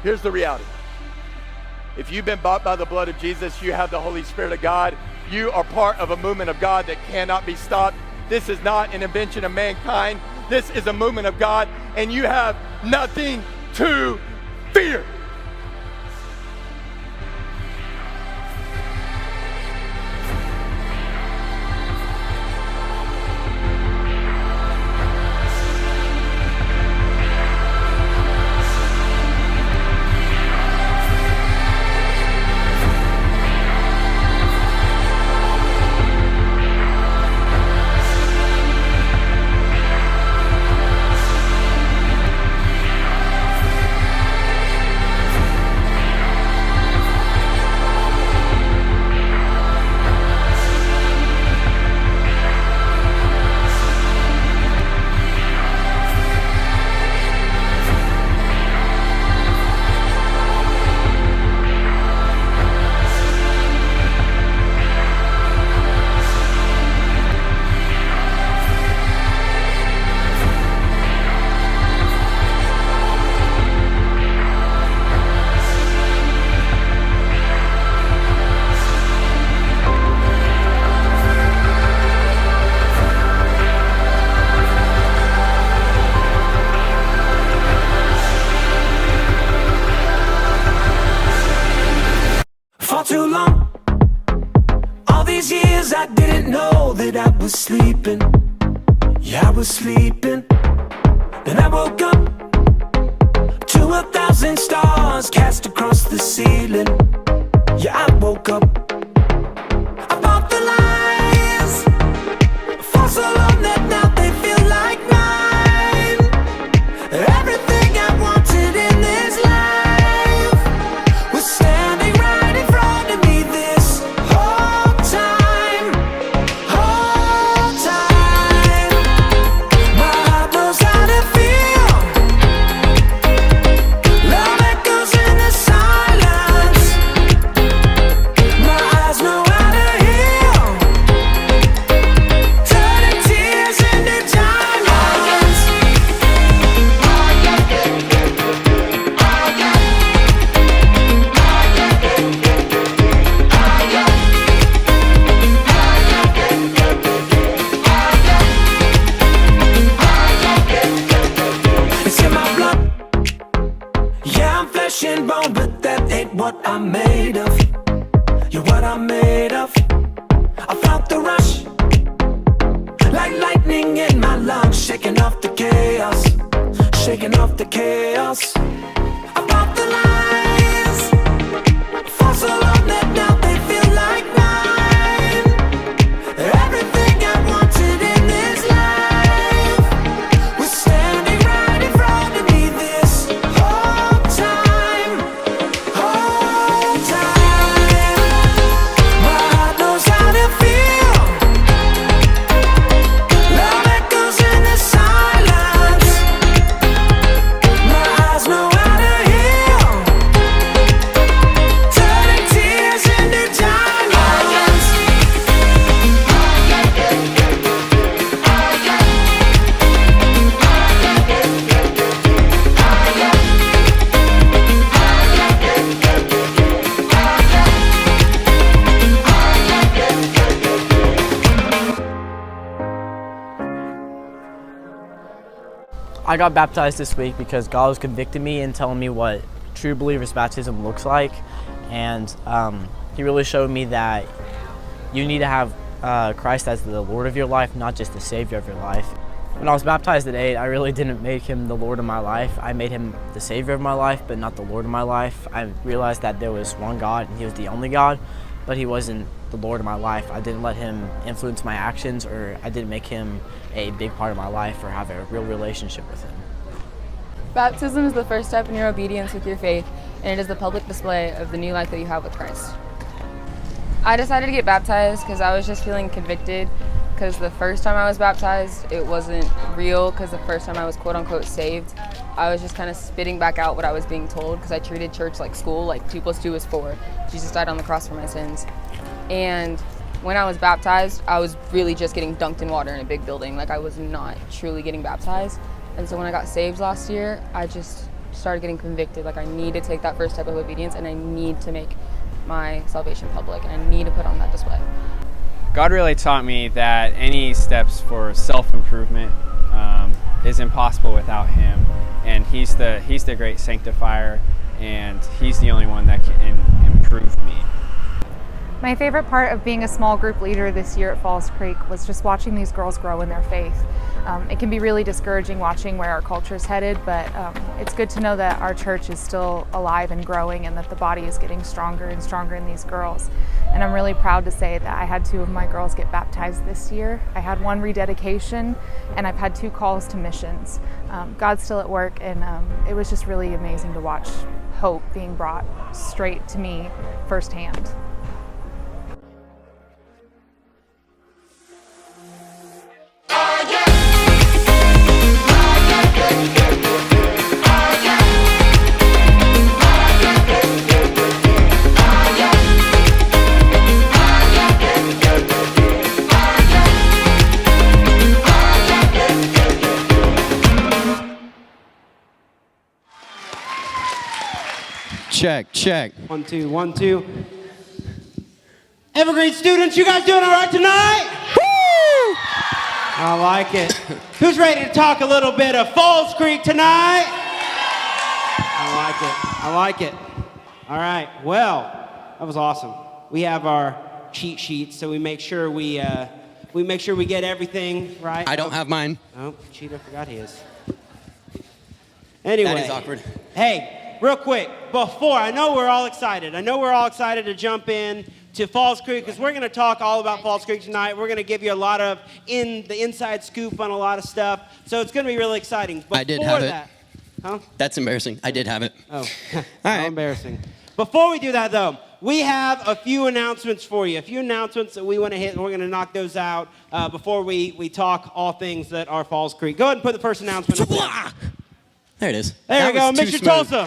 Here's the reality. If you've been bought by the blood of Jesus, you have the Holy Spirit of God. You are part of a movement of God that cannot be stopped. This is not an invention of mankind. This is a movement of God, and you have nothing to fear. Too long, all these years I didn't know that I was sleeping. Yeah, I was sleeping. Then I woke up to 1,000 stars cast across the ceiling. Yeah, I woke up. I bought the lies for so long that now they feel like mine. Everything I wanted in this life was standing right in front of me this whole time. Whole time. My heart knows how to feel. Love echoes in the silence. My eyes know how to heal. Turning tears into diamonds. It's in my blood. Yeah, I'm flesh and bone, but that ain't what I'm made of. You're what I'm made of. I felt the rush, like lightning in my lungs, shaking off the chaos, shaking off the chaos. I bought the lies for so long that now they feel like mine. Everything I wanted in this life was standing right in front of me this whole time. Whole time. My heart knows how to feel. Love echoes in the silence. My eyes know how to heal. Turning tears into diamonds. I got baptized this week because God was convicting me and telling me what true believer's baptism looks like, and He really showed me that you need to have Christ as the Lord of your life, not just the Savior of your life. When I was baptized at 8, I really didn't make Him the Lord of my life. I made Him the Savior of my life, but not the Lord of my life. I realized that there was one God and He was the only God, but He wasn't the Lord of my life. I didn't let Him influence my actions, or I didn't make Him a big part of my life or have a real relationship with Him. Baptism is the first step in your obedience with your faith, and it is the public display of the new life that you have with Christ. I decided to get baptized because I was just feeling convicted, because the first time I was baptized, it wasn't real, because the first time I was quote-unquote saved, I was just kind of spitting back out what I was being told, because I treated church like school, like 2 + 2 is 4. Jesus died on the cross for my sins. And when I was baptized, I was really just getting dunked in water in a big building. Like, I was not truly getting baptized. And so when I got saved last year, I just started getting convicted. Like, I need to take that first step of obedience, and I need to make my salvation public, and I need to put on that display. God really taught me that any steps for self-improvement is impossible without Him, and He's the great sanctifier, and He's the only one that can improve me. My favorite part of being a small group leader this year at Falls Creek was just watching these girls grow in their faith. It can be really discouraging watching where our culture is headed, but it's good to know that our church is still alive and growing and that the body is getting stronger and stronger in these girls. And I'm really proud to say that I had 2 of my girls get baptized this year. I had 1 rededication, and I've had 2 calls to missions. God's still at work, and it was just really amazing to watch hope being brought straight to me firsthand. Check, check. 1, 2, 1, 2. Evergreen students, you guys doing all right tonight? Woo! I like it. Who's ready to talk a little bit of Falls Creek tonight? I like it. All right. Well, that was awesome. We have our cheat sheets, so we make sure we get everything right. I don't have mine. Oh, cheater forgot his. Anyway. That is awkward. Hey. Real quick, before, I know we're all excited to jump in to Falls Creek because we're going to talk all about Falls Creek tonight. We're going to give you a lot of the inside scoop on a lot of stuff. So it's going to be really exciting. Before I did have that, it. Huh? That's embarrassing. I did have it. Oh, all right. How embarrassing. Before we do that, though, we have a few announcements for you. A few announcements that we want to hit, and we're going to knock those out before we talk all things that are Falls Creek. Go ahead and put the first announcement up there. There it is. There we go, Mission Tulsa.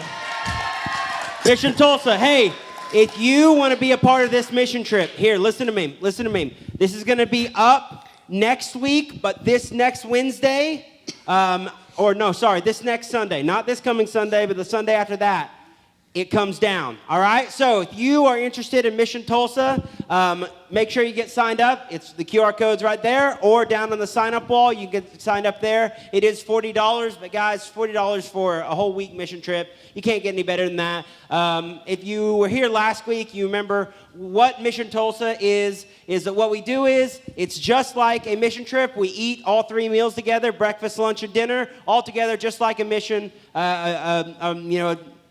Mission Tulsa, hey, if you want to be a part of this mission trip, here, listen to me. This is going to be up next week, but this next Wednesday, this next Sunday, not this coming Sunday, but the Sunday after that, it comes down, all right? So if you are interested in Mission Tulsa, make sure you get signed up. It's the QR code's right there, or down on the sign-up wall, you can get signed up there. It is $40, but guys, $40 for a whole week mission trip. You can't get any better than that. If you were here last week, you remember what Mission Tulsa is that what we do is, it's just like a mission trip. We eat all 3 meals together, breakfast, lunch, and dinner, all together just like a mission,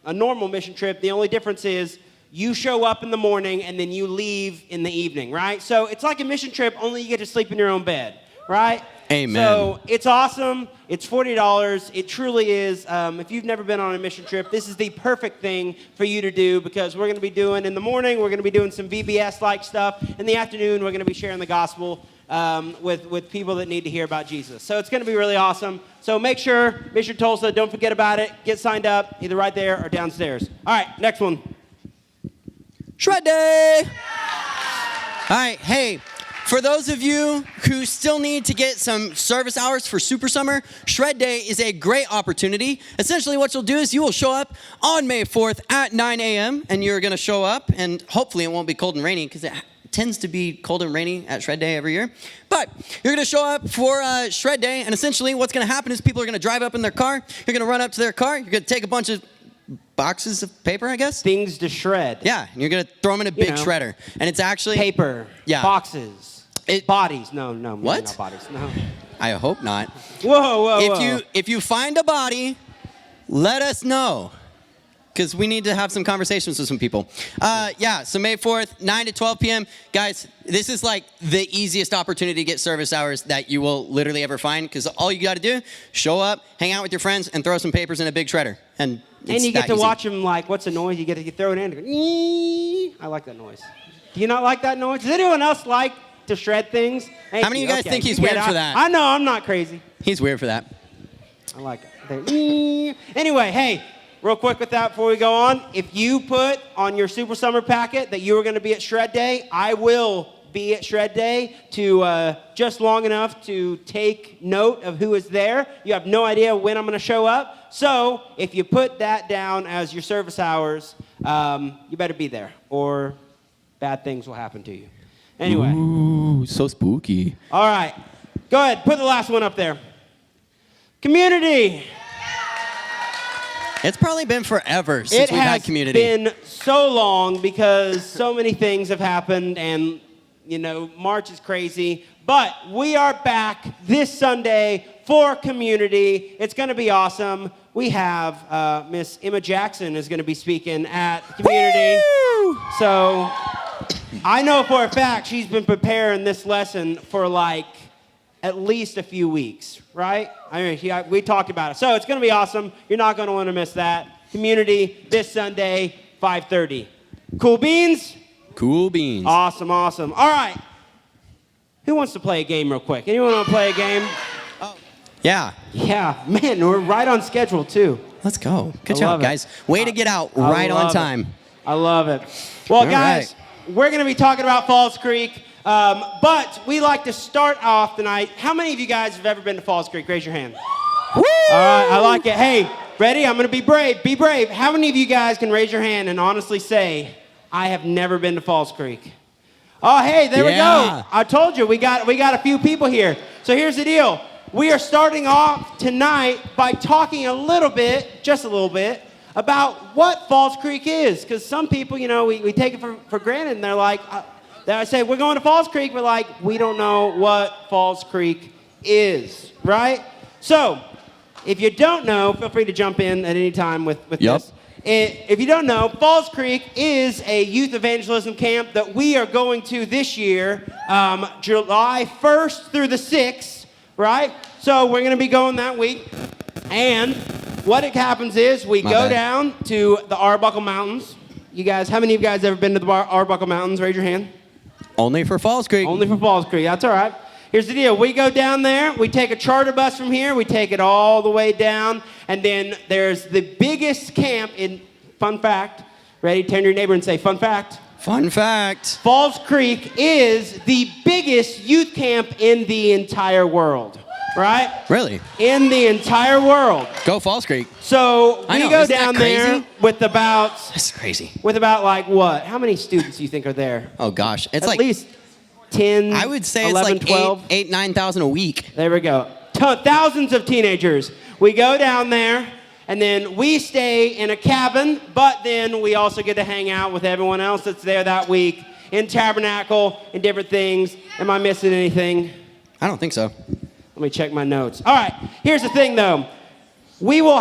a normal mission trip. The only difference is you show up in the morning and then you leave in the evening, right? So it's like a mission trip, only you get to sleep in your own bed, right? Amen. So it's awesome. It's $40. It truly is. If you've never been on a mission trip, this is the perfect thing for you to do because we're going to be doing, in the morning, we're going to be doing some VBS-like stuff. In the afternoon, we're going to be sharing the gospel with people that need to hear about Jesus. So it's going to be really awesome. So make sure, Mission Tulsa, don't forget about it. Get signed up, either right there or downstairs. All right, next one. Shred Day! All right, hey, for those of you who still need to get some service hours for Super Summer, Shred Day is a great opportunity. Essentially what you'll do is you will show up on May 4th at 9 a.m. and you're going to show up, and hopefully it won't be cold and rainy because it tends to be cold and rainy at Shred Day every year. But you're going to show up for Shred Day, and essentially what's going to happen is people are going to drive up in their car. You're going to run up to their car. You're going to take a bunch of boxes of paper, I guess? Things to shred. Yeah, and you're going to throw them in a big shredder. And it's actually... Paper. Yeah. Boxes. Bodies. No. What? Not bodies. No. I hope not. Whoa. If you find a body, let us know. Because we need to have some conversations with some people. So May 4th, 9 to 12 p.m. Guys, this is like the easiest opportunity to get service hours that you will literally ever find. Because all you got to do, show up, hang out with your friends, and throw some papers in a big shredder. And you get to watch them like, what's the noise? You get to throw it in. And go, I like that noise. Do you not like that noise? Does anyone else like to shred things? How many of you guys think he's weird for that? I know, I'm not crazy. He's weird for that. I like it. Anyway, hey. Real quick with that before we go on, if you put on your Super Summer packet that you were going to be at Shred Day, I will be at Shred Day to just long enough to take note of who is there. You have no idea when I'm going to show up. So if you put that down as your service hours, you better be there, or bad things will happen to you. Anyway. Ooh, so spooky. All right. Go ahead. Put the last one up there. Community. It's probably been forever since we've had community. It has been so long because so many things have happened, and, March is crazy. But we are back this Sunday for community. It's going to be awesome. We have Miss Emma Jackson is going to be speaking at community. Woo! So I know for a fact she's been preparing this lesson for at least a few weeks, right? I mean, we talked about it. So it's going to be awesome. You're not going to want to miss that. Community this Sunday, 5:30. Cool beans? Cool beans. Awesome, awesome. All right. Who wants to play a game real quick? Anyone want to play a game? Oh. Yeah. Yeah, man, we're right on schedule, too. Let's go. Good job, guys. Way to get out right on time. I love it. Well, guys, we're going to be talking about Falls Creek. But we like to start off tonight. How many of you guys have ever been to Falls Creek? Raise your hand. Woo! All right, I like it. Hey, ready? I'm going to be brave. Be brave. How many of you guys can raise your hand and honestly say, I have never been to Falls Creek? Oh, hey, there we go. I told you, we got a few people here. So here's the deal. We are starting off tonight by talking a little bit, just a little bit, about what Falls Creek is. Because some people, we take it for granted, and they're like, I say, we're going to Falls Creek. We're like, we don't know what Falls Creek is, right? So, if you don't know, feel free to jump in at any time with this. If you don't know, Falls Creek is a youth evangelism camp that we are going to this year, July 1st through the 6th, right? So, we're going to be going that week. And what happens is we go down to the Arbuckle Mountains. You guys, how many of you guys ever been to the Arbuckle Mountains? Raise your hand. Only for Falls Creek. Only for Falls Creek. That's all right. Here's the deal. We go down there. We take a charter bus from here. We take it all the way down. And then there's the biggest camp in, fun fact. Ready? Turn to your neighbor and say, fun fact. Fun fact. Falls Creek is the biggest youth camp in the entire world. Right? Really? In the entire world. Go Falls Creek. So we go down there with about... That's crazy. With about what? How many students do you think are there? Oh, gosh. It's at least 10, I would say 11, it's 12. 9,000 a week. There we go. Thousands of teenagers. We go down there, and then we stay in a cabin, but then we also get to hang out with everyone else that's there that week in Tabernacle and different things. Am I missing anything? I don't think so. Let me check my notes. All right, here's the thing, though. We'll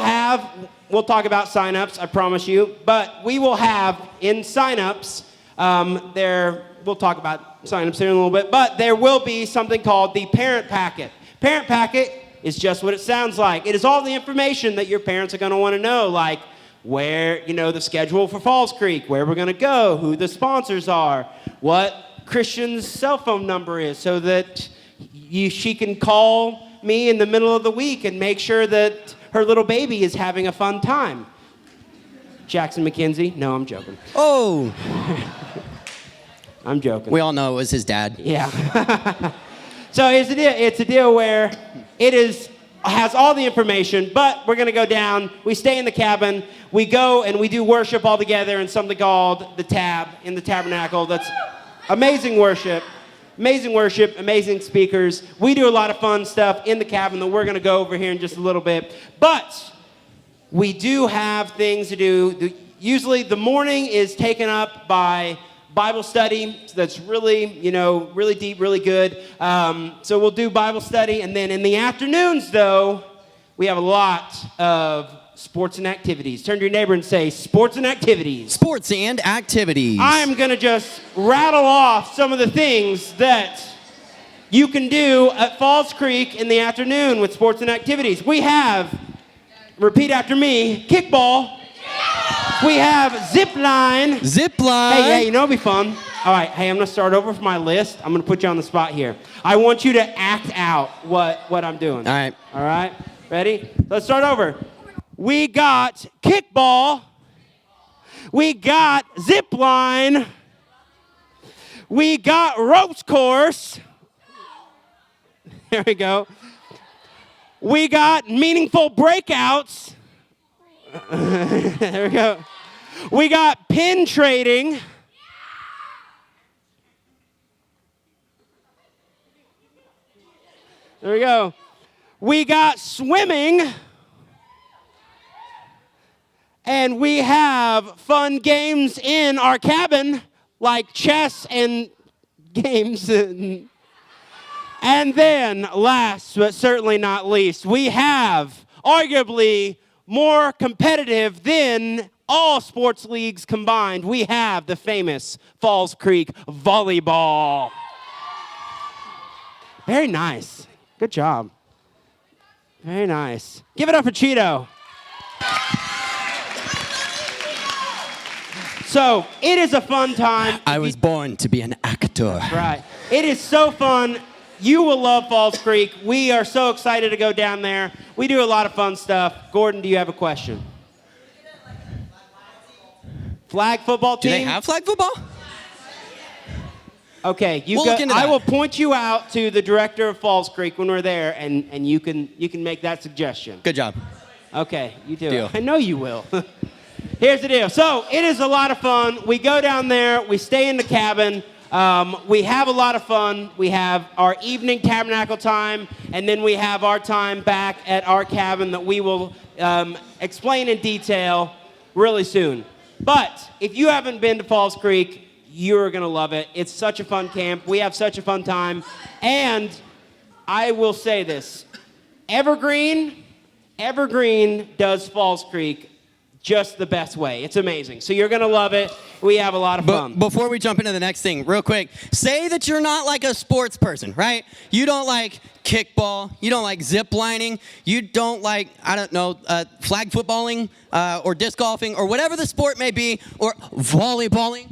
talk about signups, I promise you, but we will have in signups, we'll talk about signups here in a little bit, but there will be something called the parent packet. Parent packet is just what it sounds like. It is all the information that your parents are going to want to know, like where, the schedule for Falls Creek, where we're going to go, who the sponsors are, what Christian's cell phone number is, so that she can call me in the middle of the week and make sure that her little baby is having a fun time. Jackson McKenzie? No, I'm joking. Oh. I'm joking. We all know it was his dad. Yeah. So here's the deal. It's a deal where has all the information, but we're going to go down. We stay in the cabin. We go and we do worship all together in something called the Tab in the Tabernacle. That's amazing worship. Amazing worship, amazing speakers. We do a lot of fun stuff in the cabin that we're going to go over here in just a little bit. But we do have things to do. Usually the morning is taken up by Bible study. So that's really, really deep, really good. So we'll do Bible study. And then in the afternoons, though, we have a lot of sports and activities. Turn to your neighbor and say, sports and activities. Sports and activities. I'm going to just rattle off some of the things that you can do at Falls Creek in the afternoon with sports and activities. We have, repeat after me, kickball. We have zip line. Zip line. Hey, it'll be fun. All right, hey, I'm going to start over from my list. I'm going to put you on the spot here. I want you to act out what I'm doing. All right? Ready? Let's start over. We got kickball. We got zip line. We got ropes course. There we go. We got meaningful breakouts. There we go. We got pin trading. There we go. We got swimming. And we have fun games in our cabin, like chess and games. And then, last but certainly not least, we have arguably more competitive than all sports leagues combined. We have the famous Falls Creek Volleyball. Very nice. Good job. Very nice. Give it up for Cheeto. So, it is a fun time. I was born to be an actor. Right. It is so fun. You will love Falls Creek. We are so excited to go down there. We do a lot of fun stuff. Gordon, do you have a question? Flag football team? Do they have flag football? Okay, We'll look into I that. will point you out to the director of Falls Creek when we're there, and you can make that suggestion. Good job. Okay, you do. Deal. I know you will. Here's the deal. So it is a lot of fun. We go down there. We stay in the cabin. We have a lot of fun. We have our evening tabernacle time, and then we have our time back at our cabin that we will explain in detail really soon. But if you haven't been to Falls Creek, you're going to love it. It's such a fun camp. We have such a fun time. And I will say this. Evergreen does Falls Creek just the best way. It's amazing. So you're going to love it. We have a lot of fun. Before we jump into the next thing, real quick, say that you're not like a sports person, right? You don't like kickball. You don't like zip lining. You don't like, I don't know, flag footballing or disc golfing or whatever the sport may be, or volleyballing,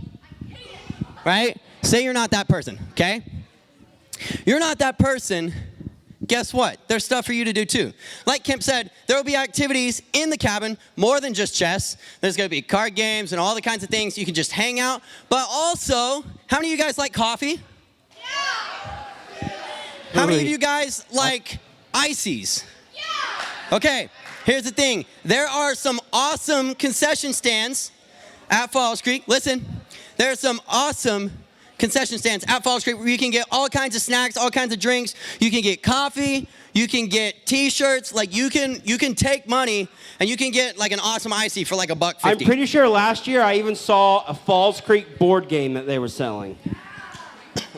right? Say you're not that person, okay? You're not that person. Guess what? There's stuff for you to do too. Like Kemp said, there will be activities in the cabin, more than just chess. There's going to be card games and all the kinds of things. You can just hang out. But also, how many of you guys like coffee? Yeah. How many of you guys like ices? Yeah. Okay, here's the thing. There are some awesome concession stands at Falls Creek. Listen, there are some awesome concession stands at Falls Creek where you can get all kinds of snacks, all kinds of drinks. You can get coffee, you can get t-shirts, like you can take money and you can get like an awesome icy for like $1.50. I'm pretty sure last year I even saw a Falls Creek board game that they were selling.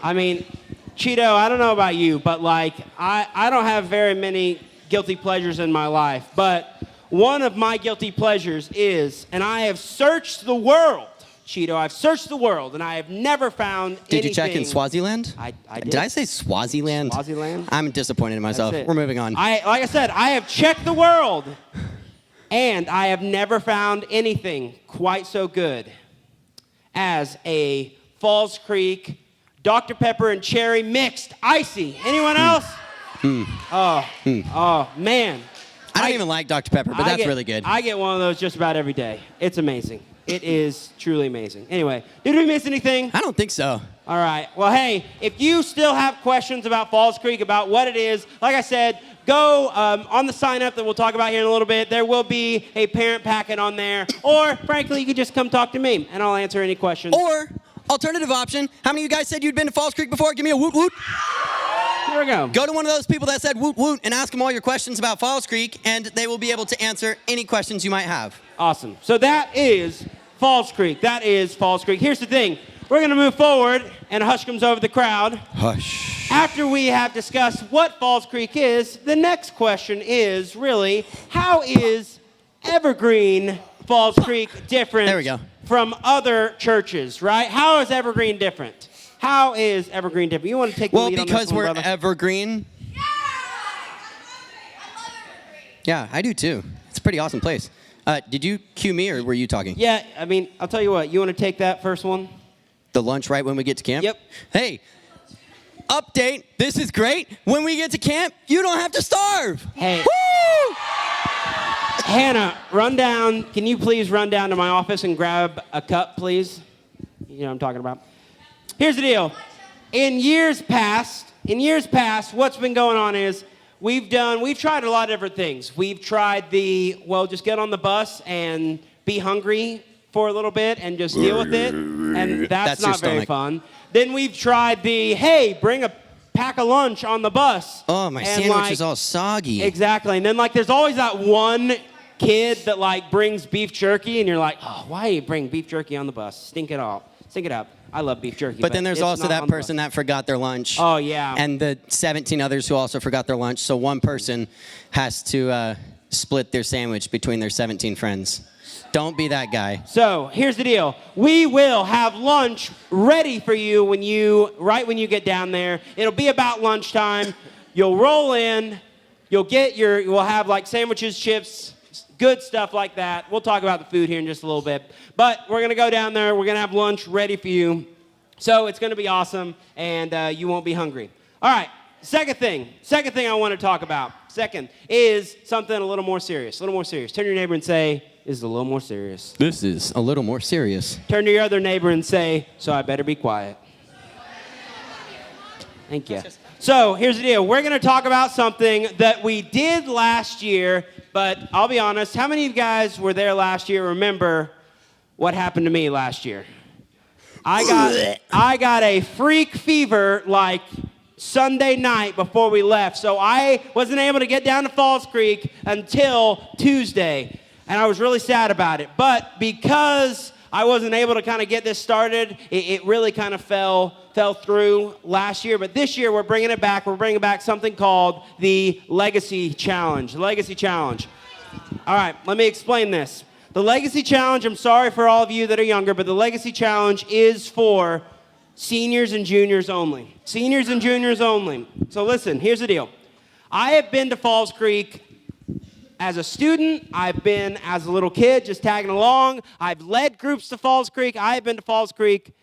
I mean, Cheeto, I don't know about you, but like I don't have very many guilty pleasures in my life, but one of my guilty pleasures is, and I have searched the world, Cheeto, I've searched the world, and I have never found anything. Did you check in Swaziland? I did. Did I say Swaziland? Swaziland? I'm disappointed in myself. We're moving on. Like I said, I have checked the world, and I have never found anything quite so good as a Falls Creek Dr. Pepper and cherry mixed icy. Anyone else? Oh, man. I don't even like Dr. Pepper, but that's really good. I get one of those just about every day. It's amazing. It is truly amazing. Anyway, did we miss anything? I don't think so. All right. Well, hey, if you still have questions about Falls Creek, about what it is, like I said, go on the sign-up that we'll talk about here in a little bit. There will be a parent packet on there. Or, frankly, you could just come talk to me, and I'll answer any questions. Or, alternative option, how many of you guys said you'd been to Falls Creek before? Give me a woot woot. Here we go. Go to one of those people that said woot woot and ask them all your questions about Falls Creek, and they will be able to answer any questions you might have. Awesome. So that is Falls Creek. That is Falls Creek. Here's the thing. We're going to move forward, and a hush comes over the crowd. Hush. After we have discussed what Falls Creek is, the next question is really, how is Evergreen Falls Creek different There we go. from other churches, right? How is Evergreen different? How is Evergreen different? You want to take the lead on this because one, we're brother? Evergreen. Yeah, I do too. It's a pretty awesome place. Did you cue me or were you talking? Yeah, I mean, I'll tell you what. You want to take that first one? The lunch right when we get to camp? Yep. Hey, update. This is great. When we get to camp, you don't have to starve. Hey. Woo! Hannah, run down. Can you please run down to my office and grab a cup, please? You know what I'm talking about. Here's the deal. In years past, what's been going on is we've tried a lot of different things. We've tried just get on the bus and be hungry for a little bit and just deal with it, and that's not very fun. Then we've tried hey, bring a pack of lunch on the bus. Oh, my sandwich is all soggy. Exactly, and then there's always that one kid that brings beef jerky, and you're like, oh, why do you bring beef jerky on the bus? Stink it up. I love beef jerky. But then there's also that person that forgot their lunch. Oh, yeah. And the 17 others who also forgot their lunch. So one person has to split their sandwich between their 17 friends. Don't be that guy. So here's the deal. We will have lunch ready for you right when you get down there. It'll be about lunchtime. You'll roll in. We'll have sandwiches, chips, good stuff like that. We'll talk about the food here in just a little bit. But we're going to go down there. We're going to have lunch ready for you. So it's going to be awesome, and you won't be hungry. All right, second thing I want to talk about. Second is something a little more serious. Turn to your neighbor and say, this is a little more serious. This is a little more serious. Turn to your other neighbor and say, so I better be quiet. Thank you. So here's the deal. We're going to talk about something that we did last year, but I'll be honest, how many of you guys were there last year remember what happened to me last year? I got a freak fever Sunday night before we left, so I wasn't able to get down to Falls Creek until Tuesday, and I was really sad about it. But because I wasn't able to kind of get this started, it really kind of fell through last year. But this year, we're bringing it back. We're bringing back something called the Legacy Challenge. The Legacy Challenge. All right, let me explain this. The Legacy Challenge, I'm sorry for all of you that are younger, but the Legacy Challenge is for seniors and juniors only. Seniors and juniors only. So listen, here's the deal. I have been to Falls Creek as a student. I've been as a little kid just tagging along. I've led groups to Falls Creek. I have been to Falls Creek.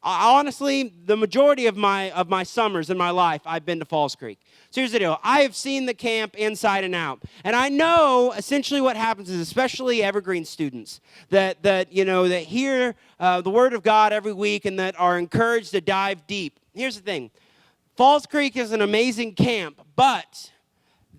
Honestly, the majority of my summers in my life, I've been to Falls Creek. So here's the deal. I have seen the camp inside and out. And I know essentially what happens is, especially Evergreen students, that hear the Word of God every week and that are encouraged to dive deep. Here's the thing. Falls Creek is an amazing camp, but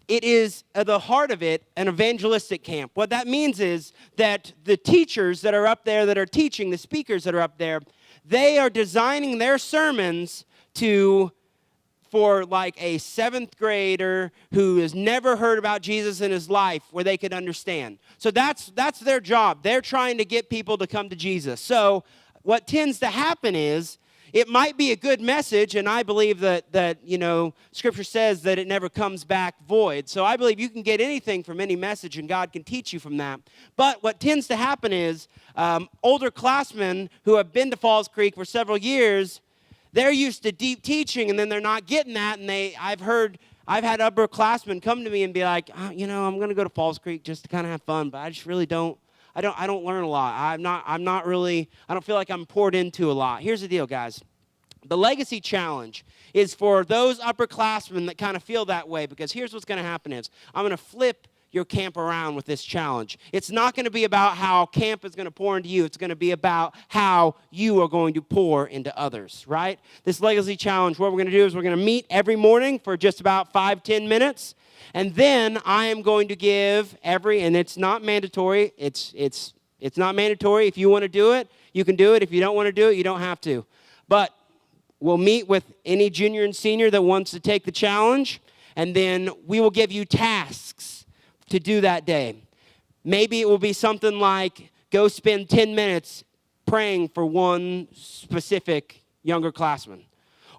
it is, at the heart of it, an evangelistic camp. What that means is that the teachers that are up there that are teaching, the speakers that are up there, they are designing their sermons for a 7th grader who has never heard about Jesus in his life, where they could understand. So that's their job. They're trying to get people to come to Jesus. So what tends to happen is, it might be a good message, and I believe that Scripture says that it never comes back void. So I believe you can get anything from any message, and God can teach you from that. But what tends to happen is older classmen who have been to Falls Creek for several years, they're used to deep teaching, and then they're not getting that. And I've had upperclassmen come to me and be like, I'm going to go to Falls Creek just to kind of have fun, but I just really don't. I don't learn a lot. I don't feel like I'm poured into a lot. Here's the deal, guys. The Legacy Challenge is for those upperclassmen that kind of feel that way, because here's what's going to happen is, I'm going to flip your camp around with this challenge. It's not going to be about how camp is going to pour into you. It's going to be about how you are going to pour into others, right? This Legacy Challenge, what we're going to do is we're going to meet every morning for just about 5-10 minutes. And then I am going to give and it's not mandatory. It's not mandatory. If you want to do it, you can do it. If you don't want to do it, you don't have to. But we'll meet with any junior and senior that wants to take the challenge, and then we will give you tasks to do that day. Maybe it will be something like, go spend 10 minutes praying for one specific younger classman.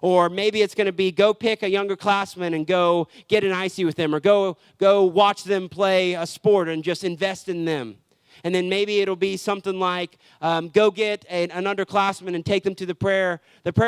Or maybe it's going to be, go pick a younger classman and go get an icy with them, or go watch them play a sport and just invest in them. And then maybe it'll be something like, go get an underclassman and take them to the prayer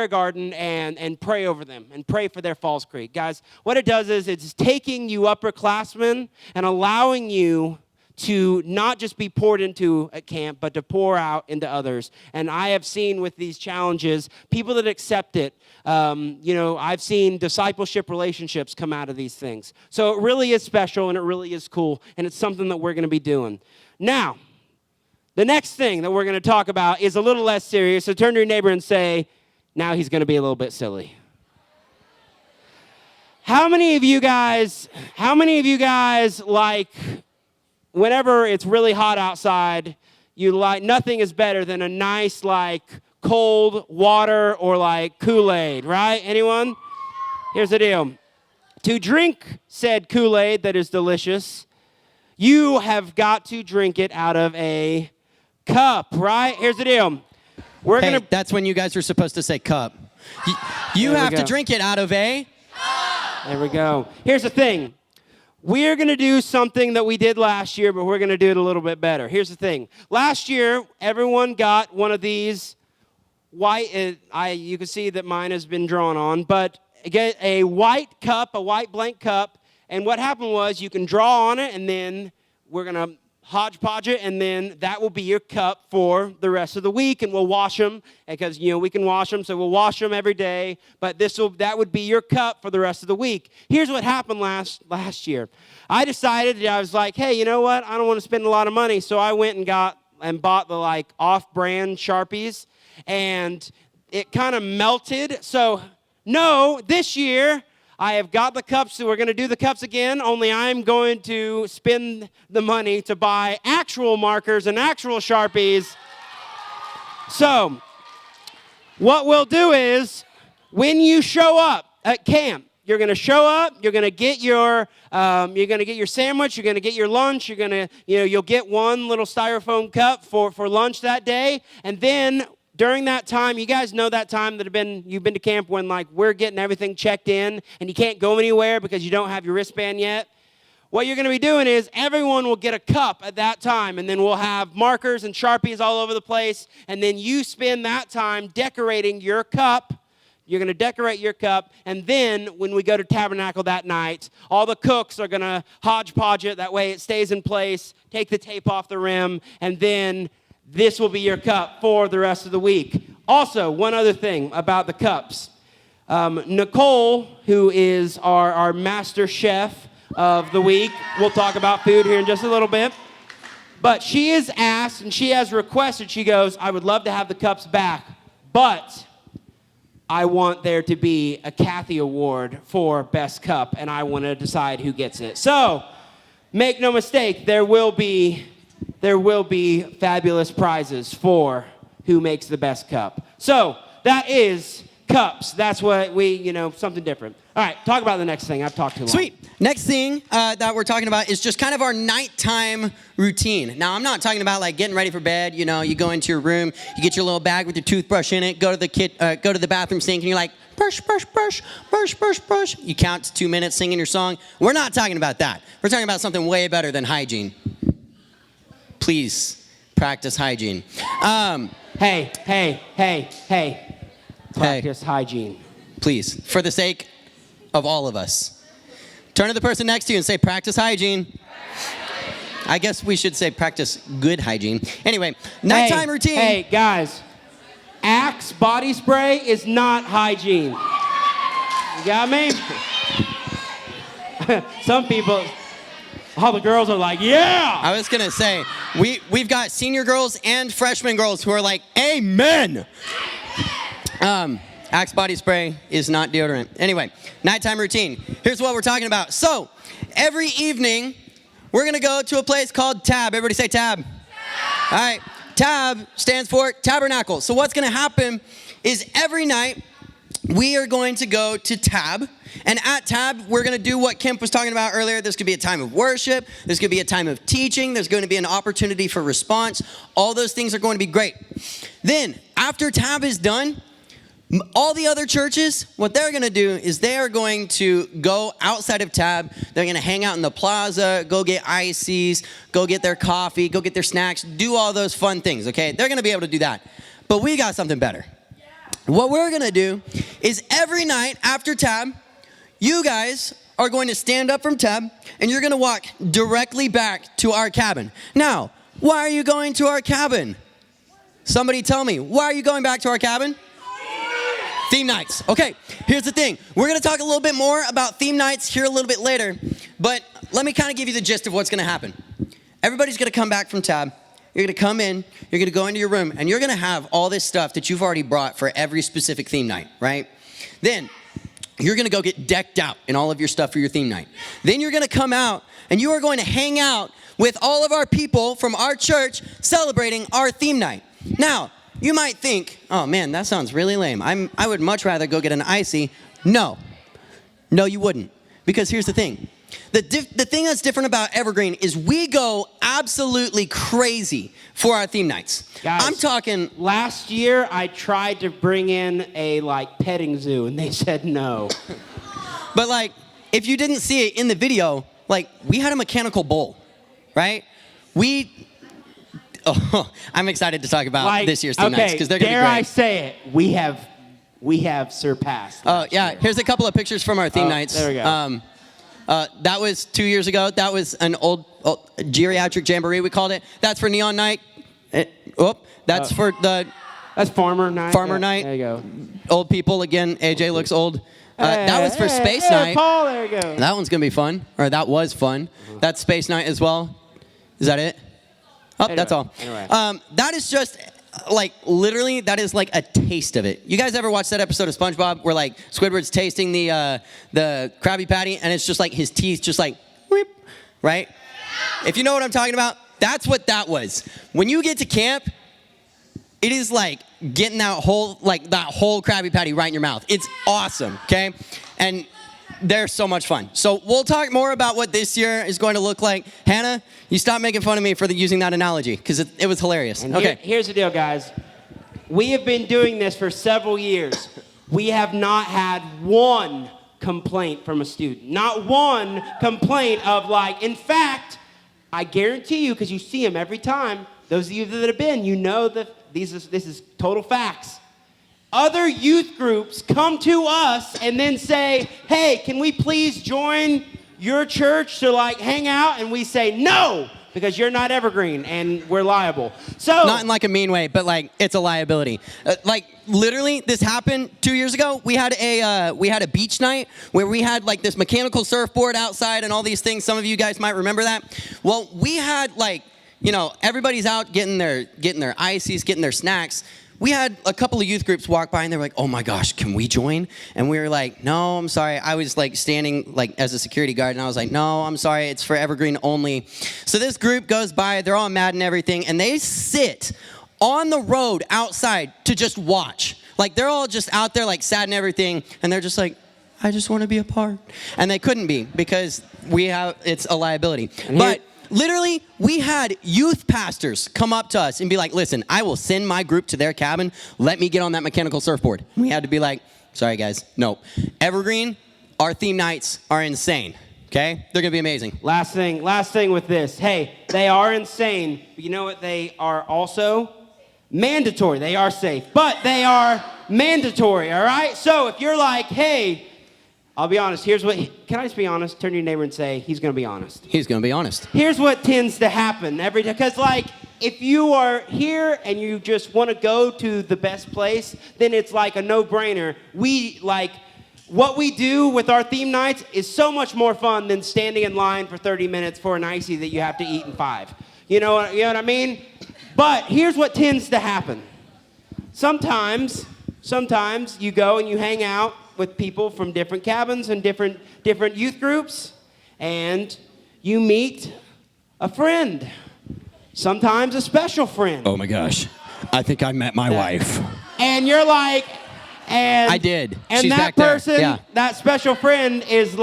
garden and pray over them and pray for their Falls Creek. Guys, what it does is it's taking you upperclassmen and allowing you to not just be poured into at camp, but to pour out into others. And I have seen with these challenges, people that accept it, I've seen discipleship relationships come out of these things. So it really is special, and it really is cool, and it's something that we're going to be doing. Now, the next thing that we're going to talk about is a little less serious. So turn to your neighbor and say, Now he's going to be a little bit silly. How many of you guys like whenever it's really hot outside, you like nothing is better than a nice like cold water or like Kool-Aid, right? Anyone? Here's the deal. To drink said Kool-Aid that is delicious, you have got to drink it out of a cup, right? Here's the deal. That's when you guys were supposed to say cup. You have to drink it out of a... There we go. Here's the thing. We're going to do something that we did last year, but we're going to do it a little bit better. Here's the thing. Last year, everyone got one of these white, you can see that mine has been drawn on, but get a white cup, a white blank cup, and what happened was you can draw on it, and then we're going to hodgepodge it, and then that will be your cup for the rest of the week, and we'll wash them because we can wash them, so we'll wash them every day. But that would be your cup for the rest of the week. Here's what happened last year. I decided, I was like, hey, you know what? I don't want to spend a lot of money, so I went and bought the like off-brand Sharpies, and it kind of melted. So no, this year I have got the cups, so we're going to do the cups again, only I'm going to spend the money to buy actual markers and actual Sharpies. So, what we'll do is, when you show up at camp, you're going to show up, you're going to get your sandwich, you're going to get your lunch, you'll get one little styrofoam cup for lunch that day, and then during that time, you guys know that time that you've been to camp when like we're getting everything checked in and you can't go anywhere because you don't have your wristband yet? What you're going to be doing is everyone will get a cup at that time, and then we'll have markers and Sharpies all over the place, and then you spend that time decorating your cup. You're going to decorate your cup, and then when we go to Tabernacle that night, all the cooks are going to hodgepodge it. That way it stays in place, take the tape off the rim, and then this will be your cup for the rest of the week. Also, one other thing about the cups. Nicole, who is our master chef of the week, we'll talk about food here in just a little bit. But she has asked and she has requested, she goes, I would love to have the cups back, but I want there to be a Kathy Award for Best Cup, and I want to decide who gets it. So, make no mistake, there will be fabulous prizes for who makes the best cup. So that is cups. That's what something different. All right, talk about the next thing. I've talked too long. Sweet. Next thing that we're talking about is just kind of our nighttime routine. Now, I'm not talking about like getting ready for bed. You go into your room, you get your little bag with your toothbrush in it, go to the bathroom sink, and you're like, brush, brush, brush, brush, brush, brush. You count to 2 minutes singing your song. We're not talking about that. We're talking about something way better than hygiene. Please practice hygiene. Hey. Practice hygiene. Please, for the sake of all of us. Turn to the person next to you and say, practice hygiene. I guess we should say practice good hygiene. Anyway, nighttime routine. Hey, guys. Axe body spray is not hygiene. You got me? Some people... All the girls are like, yeah! I was going to say, we've got senior girls and freshman girls who are like, amen! Axe body spray is not deodorant. Anyway, nighttime routine. Here's what we're talking about. So, every evening, we're going to go to a place called Tab. Everybody say Tab. All right. Tab stands for Tabernacle. So what's going to happen is every night, we are going to go to Tab. And at Tab, we're going to do what Kemp was talking about earlier. There's going to be a time of worship. There's going to be a time of teaching. There's going to be an opportunity for response. All those things are going to be great. Then, after Tab is done, all the other churches, what they're going to do is they are going to go outside of Tab. They're going to hang out in the plaza, go get ices, go get their coffee, go get their snacks, do all those fun things, okay? They're going to be able to do that. But we got something better. What we're going to do is every night after Tab, you guys are going to stand up from Tab, and you're going to walk directly back to our cabin. Now, why are you going to our cabin? Somebody tell me, why are you going back to our cabin? Theme nights. Okay, here's the thing. We're going to talk a little bit more about theme nights here a little bit later, but let me kind of give you the gist of what's going to happen. Everybody's going to come back from Tab, you're going to come in, you're going to go into your room, and you're going to have all this stuff that you've already brought for every specific theme night, right? Then you're going to go get decked out in all of your stuff for your theme night. Then you're going to come out, and you are going to hang out with all of our people from our church celebrating our theme night. Now, you might think, oh man, that sounds really lame. I would much rather go get an icy. No, you wouldn't. Because here's the thing. The thing that's different about Evergreen is we go absolutely crazy for our theme nights. Guys, I'm talking. Last year, I tried to bring in a petting zoo, and they said no. But if you didn't see it in the video, we had a mechanical bull, right? I'm excited to talk about this year's theme nights because they're going to be great. Dare I say it? We have surpassed. Oh yeah, here's a couple of pictures from our theme nights. There we go. That was 2 years ago. That was an old geriatric jamboree, we called it. That's for Neon Night. That's for the... That's Farmer Night. Farmer Night. There you go. Old people, again, AJ looks old. That was for Space Night. Paul, there you go. That one's going to be fun. Or that was fun. That's Space Night as well. Is that it? Anyway, that's all. Anyway. That is just... literally, that is a taste of it. You guys ever watch that episode of SpongeBob where Squidward's tasting the Krabby Patty and it's just his teeth just whip, right? If you know what I'm talking about, that's what that was. When you get to camp, it is getting that whole Krabby Patty right in your mouth. It's awesome, okay? And they're so much fun. So we'll talk more about what this year is going to look like. Hannah, you stop making fun of me for using that analogy because it was hilarious. And okay. Here's the deal, guys. We have been doing this for several years. We have not had one complaint from a student. Not one complaint of in fact, I guarantee you, because you see them every time, those of you that have been, you know that this is total facts. Other youth groups come to us and then say, hey, can we please join your church to hang out? And we say, no, because you're not Evergreen and we're liable. So not in a mean way, but it's a liability. Literally, this happened 2 years ago. We had a beach night where we had this mechanical surfboard outside and all these things. Some of you guys might remember that. Well, we had everybody's out getting their ices, getting their snacks. We had a couple of youth groups walk by and they were like, oh my gosh, can we join? And we were like, no, I'm sorry. I was standing as a security guard and I was like, no, I'm sorry. It's for Evergreen only. So this group goes by, they're all mad and everything. And they sit on the road outside to just watch. They're all just out there sad and everything. And they're just I just want to be a part. And they couldn't be because it's a liability. But literally, we had youth pastors come up to us and be like, listen, I will send my group to their cabin. Let me get on that mechanical surfboard. We had to be sorry, guys. No. Evergreen, our theme nights are insane. Okay? They're going to be amazing. Last thing with this. Hey, they are insane. But you know what? They are also mandatory. They are safe. But they are mandatory, all right? So if you're hey... I'll be honest. Can I just be honest? Turn to your neighbor and say, he's going to be honest. He's going to be honest. Here's what tends to happen every day. Because, if you are here and you just want to go to the best place, then it's a no-brainer. What we do with our theme nights is so much more fun than standing in line for 30 minutes for an icy that you have to eat in 5. You know what I mean? But here's what tends to happen. Sometimes you go and you hang out with people from different cabins and different youth groups, and you meet a friend, sometimes a special friend. Oh my gosh, I think I met my wife. And you're and I did. And she's that back there. person, yeah. That special friend is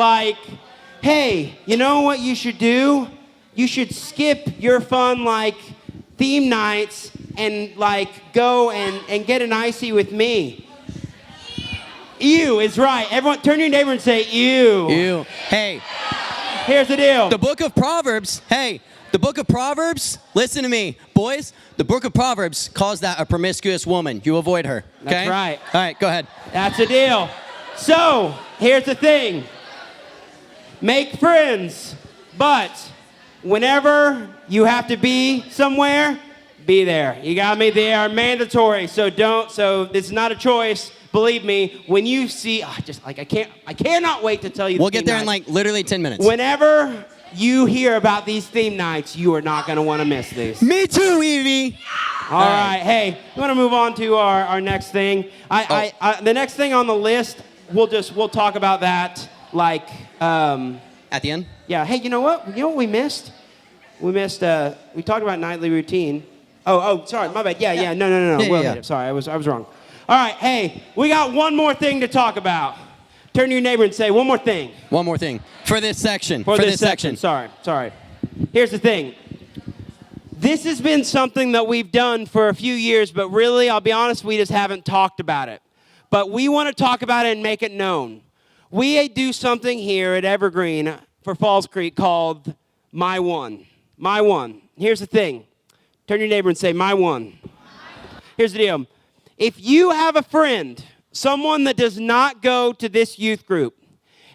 hey, you know what you should do? You should skip your fun theme nights and go and get an icy with me. Ew is right. Everyone, turn to your neighbor and say, ew. Ew. Hey. Here's the deal. The book of Proverbs, listen to me. Boys, the book of Proverbs calls that a promiscuous woman. You avoid her. Okay? That's right. All right, go ahead. That's the deal. So, here's the thing. Make friends, but whenever you have to be somewhere, be there. You got me? They are mandatory, so it's not a choice. Believe me, when you see, I cannot wait to tell you. We'll get there in literally 10 minutes. Whenever you hear about these theme nights, you are not going to want to miss these. Me too, Evie. All right. Hey, we want to move on to our next thing. The next thing on the list, we'll talk about that like at the end. Yeah. Hey, you know what? You know what we missed? We talked about nightly routine. Oh, sorry, my bad. Yeah. No. Yeah. Sorry, I was wrong. All right. Hey, we got one more thing to talk about. Turn to your neighbor and say one more thing. One more thing for this section. For this section. Sorry. Here's the thing. This has been something that we've done for a few years, but really, I'll be honest, we just haven't talked about it. But we want to talk about it and make it known. We do something here at Evergreen for Falls Creek called My One. My One. Here's the thing. Turn to your neighbor and say, My One. Here's the deal. If you have a friend, someone that does not go to this youth group,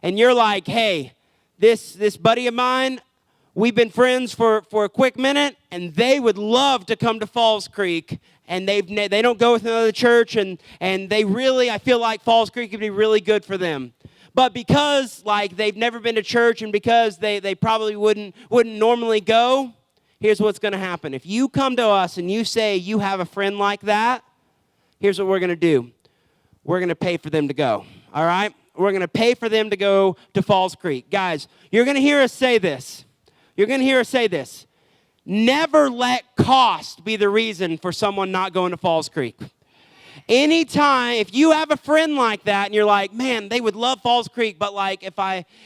and you're like, hey, this buddy of mine, we've been friends for a quick minute, and they would love to come to Falls Creek, and they don't go with another church, and they really, I feel like Falls Creek could be really good for them. But because like they've never been to church, and because they probably wouldn't normally go, here's what's going to happen. If you come to us and you say you have a friend like that, here's what we're going to do. We're going to pay for them to go, all right? We're going to pay for them to go to Falls Creek. Guys, you're going to hear us say this. Never let cost be the reason for someone not going to Falls Creek. Anytime, if you have a friend like that and you're like, man, they would love Falls Creek, but like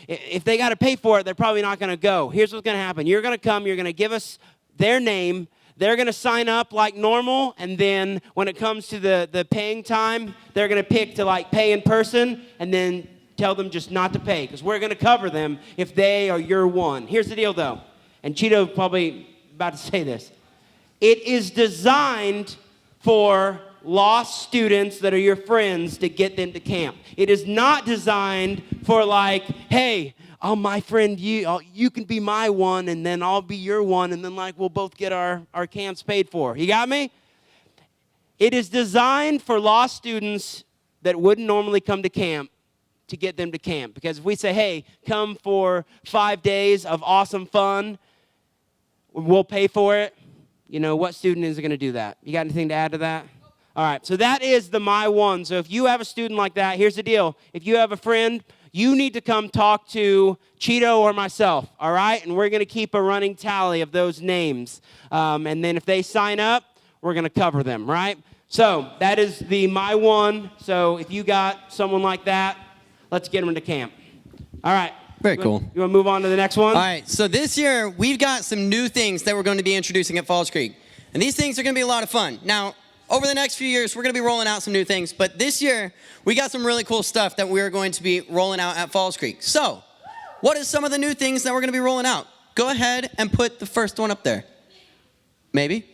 if they got to pay for it, they're probably not going to go. Here's what's going to happen. You're going to come, you're going to give us their name. They're going to sign up like normal, and then when it comes to the paying time, they're going to pick to like pay in person, and then tell them just not to pay, because we're going to cover them if they are your one. Here's the deal, though, and Cheeto probably about to say this. It is designed for lost students that are your friends to get them to camp. It is not designed for like, hey, oh, my friend, you can be my one, and then I'll be your one, and then like we'll both get our camps paid for. You got me? It is designed for lost students that wouldn't normally come to camp to get them to camp. Because if we say, hey, come for 5 days of awesome fun, we'll pay for it. You know, what student is going to do that? You got anything to add to that? All right, so that is the My One. So if you have a student like that, here's the deal. If you have a friend, you need to come talk to Cheeto or myself, all right? And we're going to keep a running tally of those names. And then if they sign up, we're going to cover them, right? So that is the My One. So if you got someone like that, let's get them into camp. All right. Very cool. You want to move on to the next one? All right, so this year, we've got some new things that we're going to be introducing at Falls Creek. And these things are going to be a lot of fun. Now, over the next few years, we're going to be rolling out some new things. But this year, we got some really cool stuff that we're going to be rolling out at Falls Creek. So, what is some of the new things that we're going to be rolling out? Go ahead and put the first one up there. Maybe?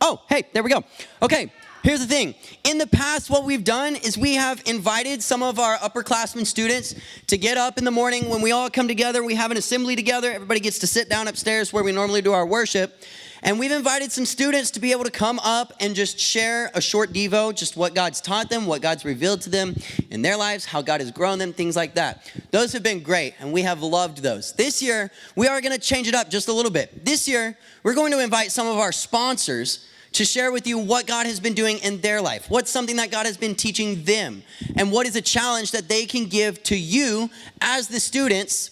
Oh, hey, there we go. Okay, here's the thing. In the past, what we've done is we have invited some of our upperclassmen students to get up in the morning. When we all come together, we have an assembly together. Everybody gets to sit down upstairs where we normally do our worship. And we've invited some students to be able to come up and just share a short devo, just what God's taught them, what God's revealed to them in their lives, how God has grown them, things like that. Those have been great, and we have loved those. This year, we are going to change it up just a little bit. This year, we're going to invite some of our sponsors to share with you what God has been doing in their life. What's something that God has been teaching them? And what is a challenge that they can give to you as the students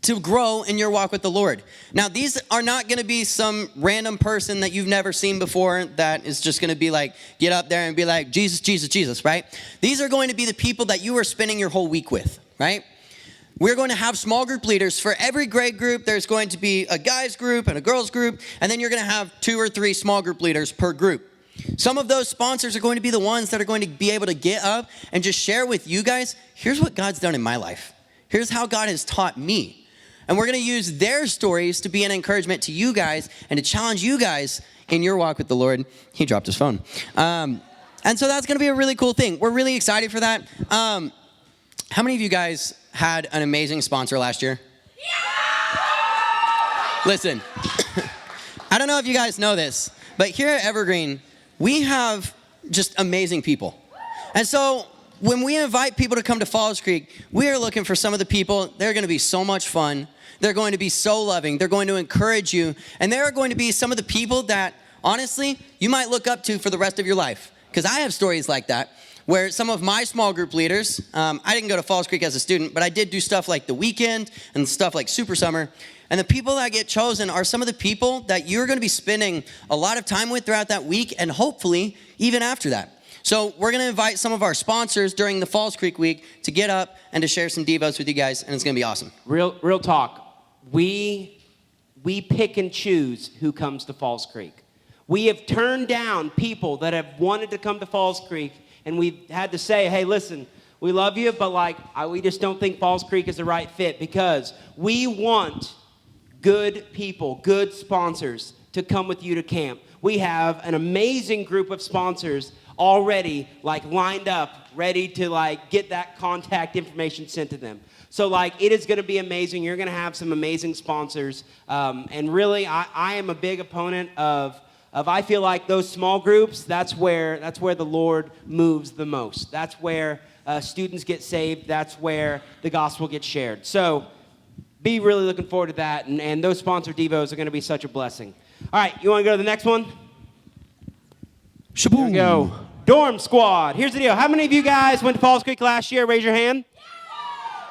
to grow in your walk with the Lord. Now, these are not going to be some random person that you've never seen before that is just going to be like, get up there and be like, Jesus, Jesus, Jesus, right? These are going to be the people that you are spending your whole week with, right? We're going to have small group leaders. For every grade group, there's going to be a guys group and a girls group, and then you're going to have 2 or 3 small group leaders per group. Some of those sponsors are going to be the ones that are going to be able to get up and just share with you guys, here's what God's done in my life. Here's how God has taught me. And we're going to use their stories to be an encouragement to you guys and to challenge you guys in your walk with the Lord. He dropped his phone. And so that's going to be a really cool thing. We're really excited for that. How many of you guys had an amazing sponsor last year? Yeah! Listen, I don't know if you guys know this, but here at Evergreen, we have just amazing people. And so when we invite people to come to Falls Creek, we are looking for some of the people. They're going to be so much fun. They're going to be so loving. They're going to encourage you. And they're going to be some of the people that, honestly, you might look up to for the rest of your life. Because I have stories like that, where some of my small group leaders, I didn't go to Falls Creek as a student, but I did do stuff like the weekend and stuff like Super Summer. And the people that get chosen are some of the people that you're going to be spending a lot of time with throughout that week, and hopefully even after that. So we're going to invite some of our sponsors during the Falls Creek week to get up and to share some devos with you guys, and it's going to be awesome. Real talk. We pick and choose who comes to Falls Creek. We have turned down people that have wanted to come to Falls Creek, and we've had to say, hey, listen, we love you, but we just don't think Falls Creek is the right fit, because we want good people, good sponsors to come with you to camp. We have an amazing group of sponsors already lined up, ready to get that contact information sent to them. So it is going to be amazing. You're going to have some amazing sponsors. And really, I am a big opponent of I feel like those small groups, that's where the Lord moves the most. That's where students get saved. That's where the gospel gets shared. So be really looking forward to that. And those sponsor devos are going to be such a blessing. All right, you want to go to the next one? Shaboom. Here we go. Dorm Squad. Here's the deal. How many of you guys went to Falls Creek last year? Raise your hand.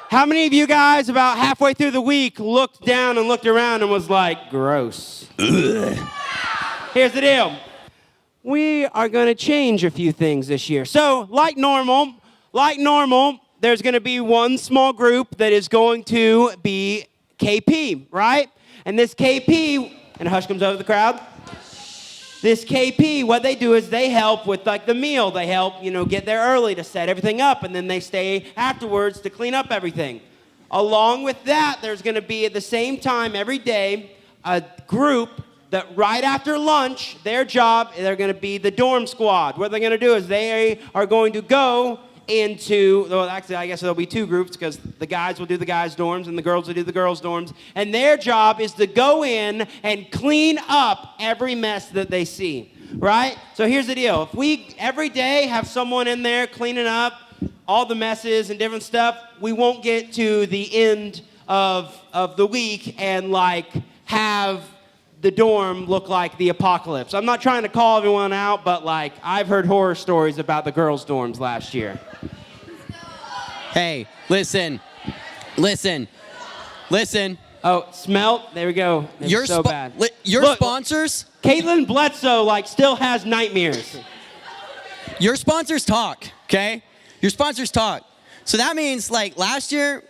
How many of you guys about halfway through the week looked down and looked around and was like, gross? Here's the deal. We are going to change a few things this year. So, like normal, there's going to be one small group that is going to be KP, right? And this KP, and a hush comes over the crowd. This KP, what they do is they help with the meal. They help, get there early to set everything up, and then they stay afterwards to clean up everything. Along with that, there's going to be at the same time every day a group that right after lunch, their job, they're going to be the dorm squad. What they're going to do is they are going to go into, well, actually, I guess there'll be two groups, because the guys will do the guys' dorms and the girls will do the girls' dorms. And their job is to go in and clean up every mess that they see, right? So here's the deal. If we every day have someone in there cleaning up all the messes and different stuff, we won't get to the end of the week and have the dorm look like the apocalypse. I'm not trying to call everyone out, but I've heard horror stories about the girls' dorms last year. Hey, listen. Oh, smelt. There we go. It's so bad. Your sponsors. Caitlin Bledsoe still has nightmares. Your sponsors talk, okay? Your sponsors talk. So that means last year,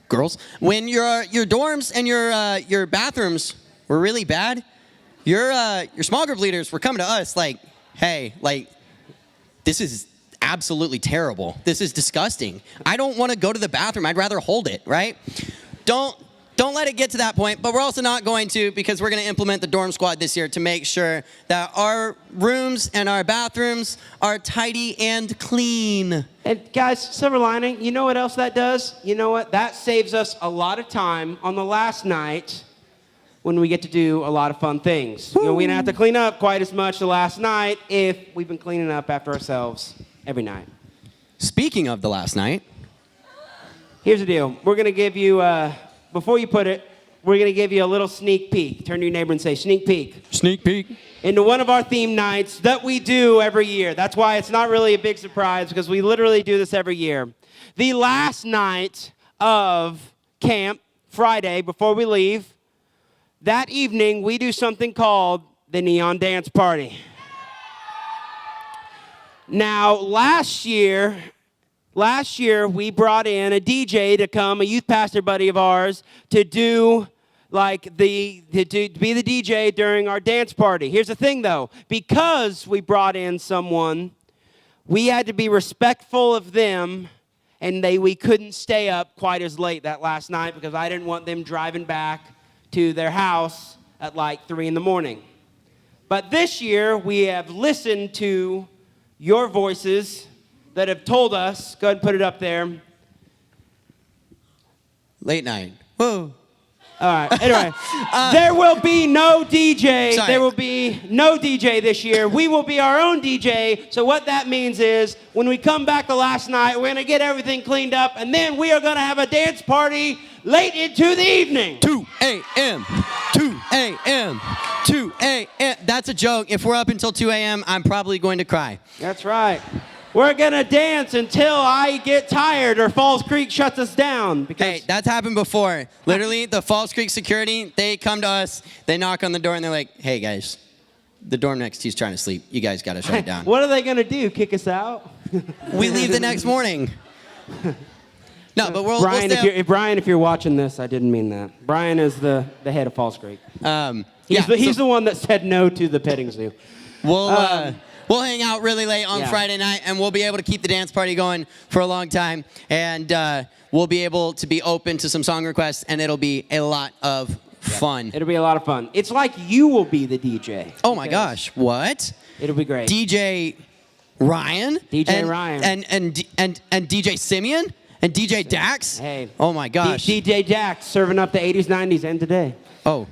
girls, when your dorms and your bathrooms were really bad, your small group leaders were coming to us hey, this is absolutely terrible. This is disgusting. I don't want to go to the bathroom. I'd rather hold it, right? Don't let it get to that point, but we're also not going to, because we're going to implement the dorm squad this year to make sure that our rooms and our bathrooms are tidy and clean. And guys, silver lining, you know what else that does? You know what? That saves us a lot of time on the last night when we get to do a lot of fun things. We didn't have to clean up quite as much the last night if we've been cleaning up after ourselves every night. Speaking of the last night, here's the deal. We're going to give you, before you put it, we're going to give you a little sneak peek. Turn to your neighbor and say, sneak peek. Sneak peek. Into one of our theme nights that we do every year. That's why it's not really a big surprise, because we literally do this every year. The last night of camp, Friday, before we leave, that evening we do something called the Neon Dance Party. Now, last year we brought in a DJ to come, a youth pastor buddy of ours, to do to be the DJ during our dance party. Here's the thing, though. Because we brought in someone, we had to be respectful of them, and we couldn't stay up quite as late that last night, because I didn't want them driving back to their house at 3 in the morning. But this year, we have listened to your voices that have told us, go ahead and put it up there. Late night. Whoa. All right. Anyway, there will be no DJ. Sorry. There will be no DJ this year. We will be our own DJ. So what that means is when we come back to last night, we're going to get everything cleaned up, and then we are going to have a dance party late into the evening. 2 a.m. 2 a.m. 2 a.m. That's a joke. If we're up until 2 a.m., I'm probably going to cry. That's right. We're going to dance until I get tired or Falls Creek shuts us down. Because Hey, that's happened before. Literally, the Falls Creek security, they come to us, they knock on the door, and they're like, hey, guys, the dorm next to you's trying to sleep. You guys got to shut it down. what are they going to do? Kick us out? We leave the next morning. No, but we'll Brian, stay if you're watching this, I didn't mean that. Brian is the head of Falls Creek. He's the one that said no to the petting zoo. We'll hang out really late on Friday night, and we'll be able to keep the dance party going for a long time. And we'll be able to be open to some song requests, and it'll be a lot of fun. It'll be a lot of fun. It's like you will be the DJ. Oh my gosh, what? It'll be great. DJ Ryan? Ryan. And DJ Simeon? And DJ Dax? Hey. Oh my gosh. DJ Dax serving up the 80s, 90s, and today. Oh,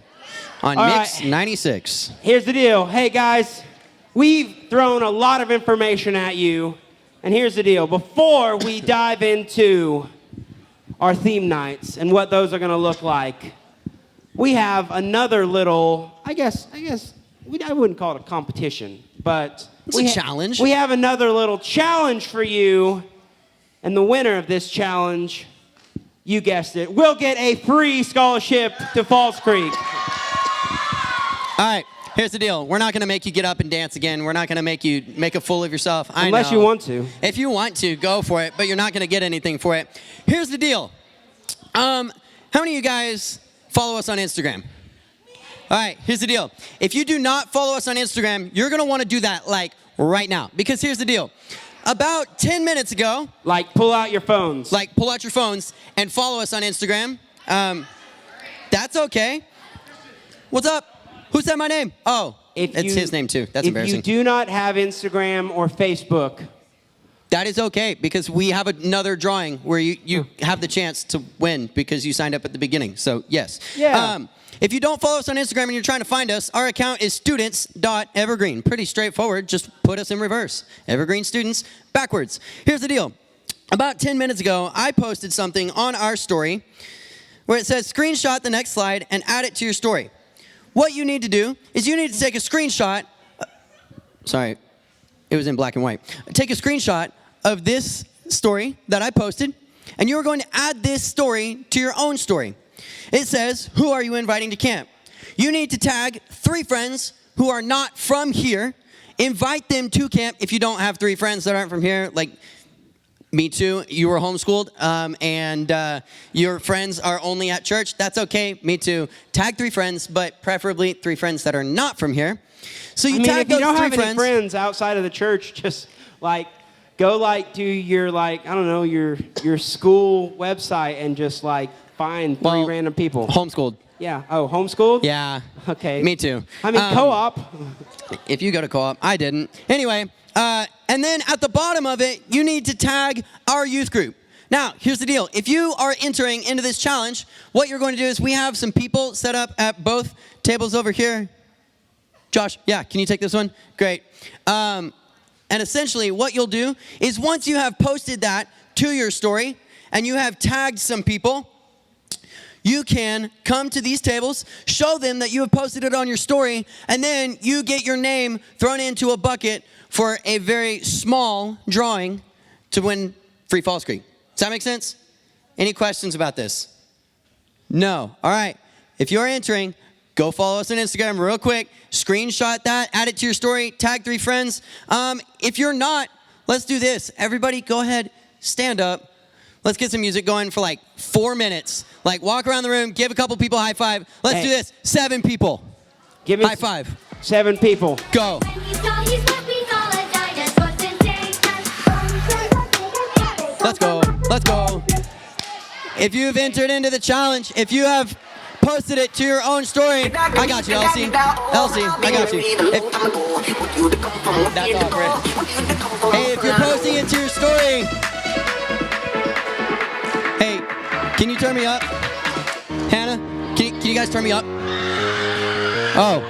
on All Mix right. 96. Here's the deal. Hey, guys, we've thrown a lot of information at you. And here's the deal. Before we dive into our theme nights and what those are going to look like, we have another little, I wouldn't call it a competition, but It's a challenge. We have another little challenge for you. And the winner of this challenge, you guessed it, will get a free scholarship to Falls Creek. All right, here's the deal. We're not going to make you get up and dance again. We're not going to make you make a fool of yourself. Unless you want to. If you want to, go for it, but you're not going to get anything for it. Here's the deal. How many of you guys follow us on Instagram? All right, here's the deal. If you do not follow us on Instagram, you're going to want to do that, like, right now. Because here's the deal. About 10 minutes ago. Like, pull out your phones. Like, pull out your phones and follow us on Instagram. That's okay. What's up? Who said my name? Oh, it's his name too. That's embarrassing. If you do not have Instagram or Facebook, that is okay, because we have another drawing where you have the chance to win because you signed up at the beginning. So, yes. Yeah. If you don't follow us on Instagram and you're trying to find us, our account is students.evergreen. Pretty straightforward. Just put us in reverse. Evergreen students backwards. Here's the deal. About 10 minutes ago, I posted something on our story where it says screenshot the next slide and add it to your story. What you need to do is you need to take a screenshot. Sorry, it was in black and white. Take a screenshot of this story that I posted, and you're going to add this story to your own story. It says, who are you inviting to camp? You need to tag 3 friends who are not from here. Invite them to camp. If you don't have 3 friends that aren't from here, like me too, you were homeschooled, and your friends are only at church, that's okay, me too. Tag 3 friends, but preferably 3 friends that are not from here. So you tag those 3 friends. If you don't have any friends outside of the church, just like go like to your your school website and just like find 3 random people. Homeschooled. Yeah. Oh, homeschooled? Yeah. Okay. Me too. I mean, co-op. If you go to co-op, I didn't. Anyway, and then at the bottom of it, you need to tag our youth group. Now, here's the deal. If you are entering into this challenge, what you're going to do is we have some people set up at both tables over here. Josh, yeah, can you take this one? Great. And essentially what you'll do is once you have posted that to your story and you have tagged some people, you can come to these tables, show them that you have posted it on your story, and then you get your name thrown into a bucket for a very small drawing to win free Falls Creek. Does that make sense? Any questions about this? No. All right. If you're entering, go follow us on Instagram real quick. Screenshot that, add it to your story, tag 3 friends. If you're not, let's do this. Everybody go ahead, stand up. Let's get some music going for like 4 minutes. Like walk around the room, give a couple people a high five. Let's do this. 7 people. Give me high five. 7 people. Go. Let's go. Let's go. If you've entered into the challenge, if you have posted it to your own story, I got you, Elsie. Elsie, I got you. That's all, Fred. Hey, if you're posting it to your story, hey, can you turn me up? Hannah? Can you guys turn me up? Oh.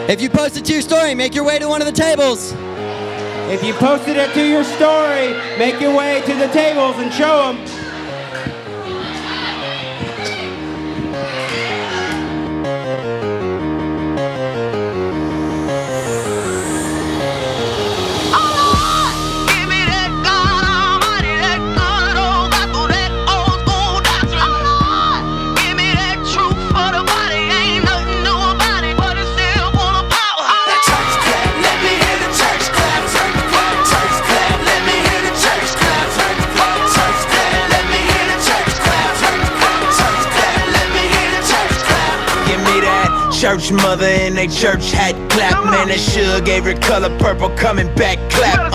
If you post it to your story, make your way to one of the tables. If you posted it to your story, make your way to the tables and show them. Church mother in they church hat clap. Man, that sure gave her color purple coming back clap.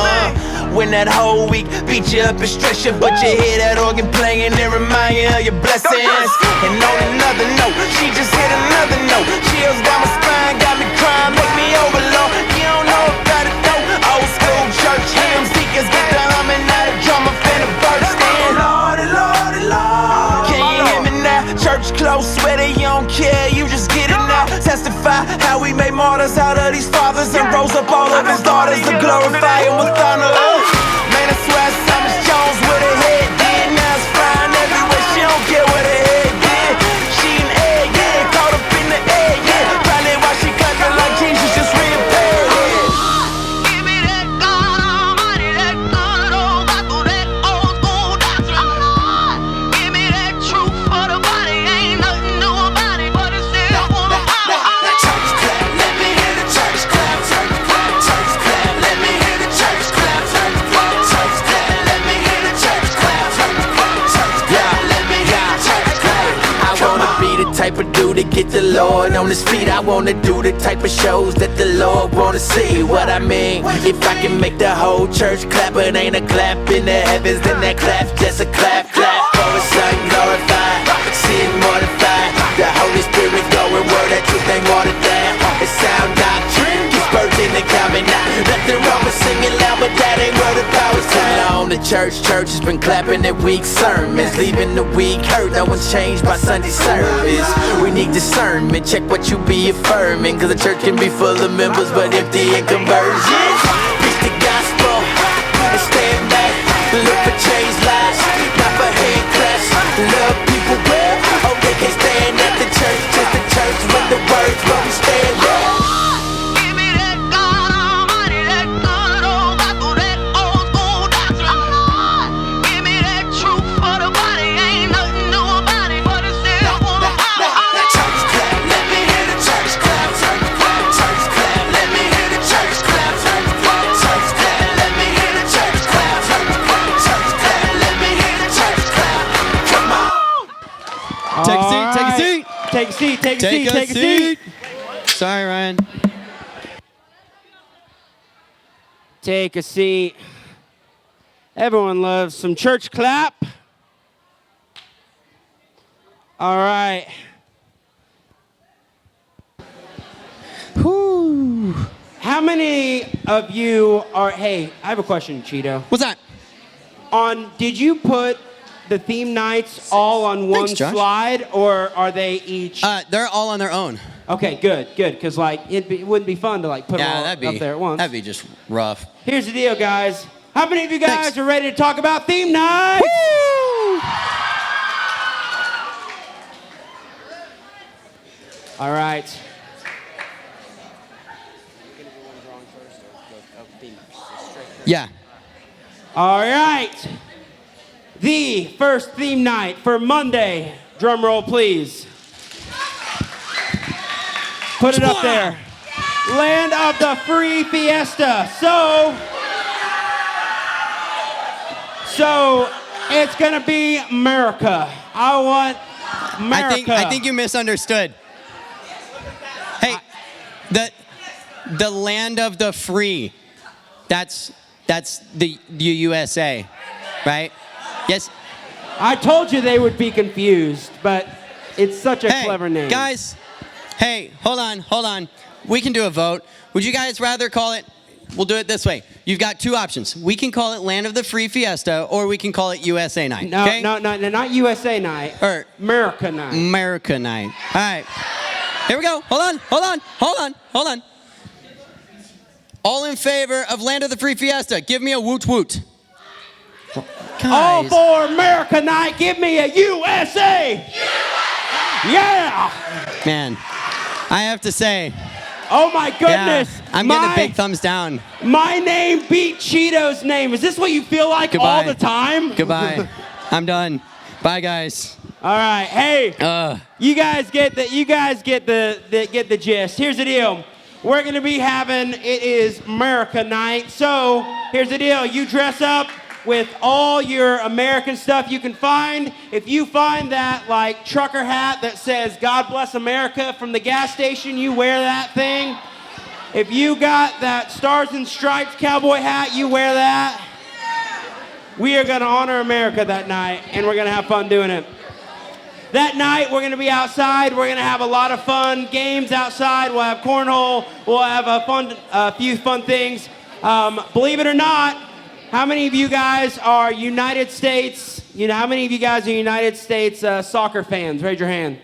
When that whole week beat you up and stress you, but you hear that organ playing and remind you of your blessings. And on another note, she just hit another note. Chills down my spine, got me crying, make me overload. You don't know about it though. Old school church hymns, deacons get the humming, now the drummer finna burst in. Lordy, Lordy, Lord. Can you hear me now? Church close, sweater, you don't care, you just get it now. Testify how we made martyrs out of these fathers and rose up all of his daughters to glorify him with honor. Man, I swear Thomas Jones with her head did. Now it's flying everywhere, she don't care what her head did. She an egg, yeah, caught up in the egg, yeah. Probably why she clapping like Jesus just reappeared, yeah. Give me that God Almighty, that good old Bible, that old school doctrine. Give me that truth for the body, ain't nothing new about it, but it's still full of power. Church clap, let me hear the church clap. Church clap, let me hear the church clap. Church clap, let me hear the church clap. Church clap, let me hear the church clap. I wanna be the type of dude to get the Lord on his feet. I wanna do the type of shows that the Lord wanna see. What I mean, if I can make the whole church clap, it ain't a clap in the heavens, then that clap just a clap, clap. For his son glorified, sin mortified. The Holy Spirit going word, that truth ain't watered down. It's sound doctrine, keeps virgin and coming out. Nothing wrong with singing loud, but that ain't where the power's on. The church has been clapping at weak sermons, leaving the weak hurt. No one's changed by Sunday service. We need discernment, check what you be affirming, cause the church can be full of members but empty in conversion. Preach the gospel and stand back. Look for changed lives, not for hand claps. Love people well, oh they can't stand at the church, just the church with the words, but we stand up. Give me that God Almighty, that good old Bible, that old school doctrine. Give me that truth for the body, ain't nothing new about it, but it's still full of power. Church clap, let me hear the church clap. Church clap, let me hear the church clap. Church clap, let me hear the church clap. Church clap, let me hear the church clap. Come on. Take a seat, take a seat. Take a seat, take a seat, take a seat. Sorry, Ryan. Take a seat. Everyone loves some church clap. All right. Whew. How many of you are, hey, I have a question, Cheeto. What's that? Did you put the theme nights all on one Thanks, Josh. slide, or are they each? They're all on their own. Okay, good, because like it wouldn't be fun to like put them all up there at once. That'd be just rough. Here's the deal, guys. How many of you guys Thanks. are ready to talk about theme nights? Woo! All right. Yeah. All right. The first theme night for Monday. Drum roll, please. Put it up there. Land of the Free Fiesta. So it's gonna be America. I want America. I think you misunderstood. Hey, the land of the free. That's the USA, right? Yes. I told you they would be confused, but it's such a clever name. Guys, hey, hold on. We can do a vote. Would you guys rather call it we'll do it this way. You've got two options. We can call it Land of the Free Fiesta, or we can call it USA Night. No, okay? no, not USA Night. Or America Night. America Night. All right. Here we go. Hold on. All in favor of Land of the Free Fiesta, give me a woot woot. All Guys. for America Night, give me a USA! Yeah! Man, I have to say, Oh my goodness! yeah, I'm getting a big thumbs down. My name beat Cheeto's name. Is this what you feel like Goodbye. all the time? Goodbye. I'm done. Bye, guys. All right, hey, you guys get the gist. Here's the deal. We're gonna be having, it is America Night. So here's the deal. You dress up with all your American stuff you can find. If you find that like trucker hat that says God bless America from the gas station, you wear that thing. If you got that Stars and Stripes cowboy hat, you wear that. We are gonna honor America that night, and we're gonna have fun doing it. That night, we're gonna be outside. We're gonna have a lot of fun games outside. We'll have cornhole. We'll have a few fun things. Believe it or not, how many of you guys are United States? How many of you guys are United States soccer fans? Raise your hand.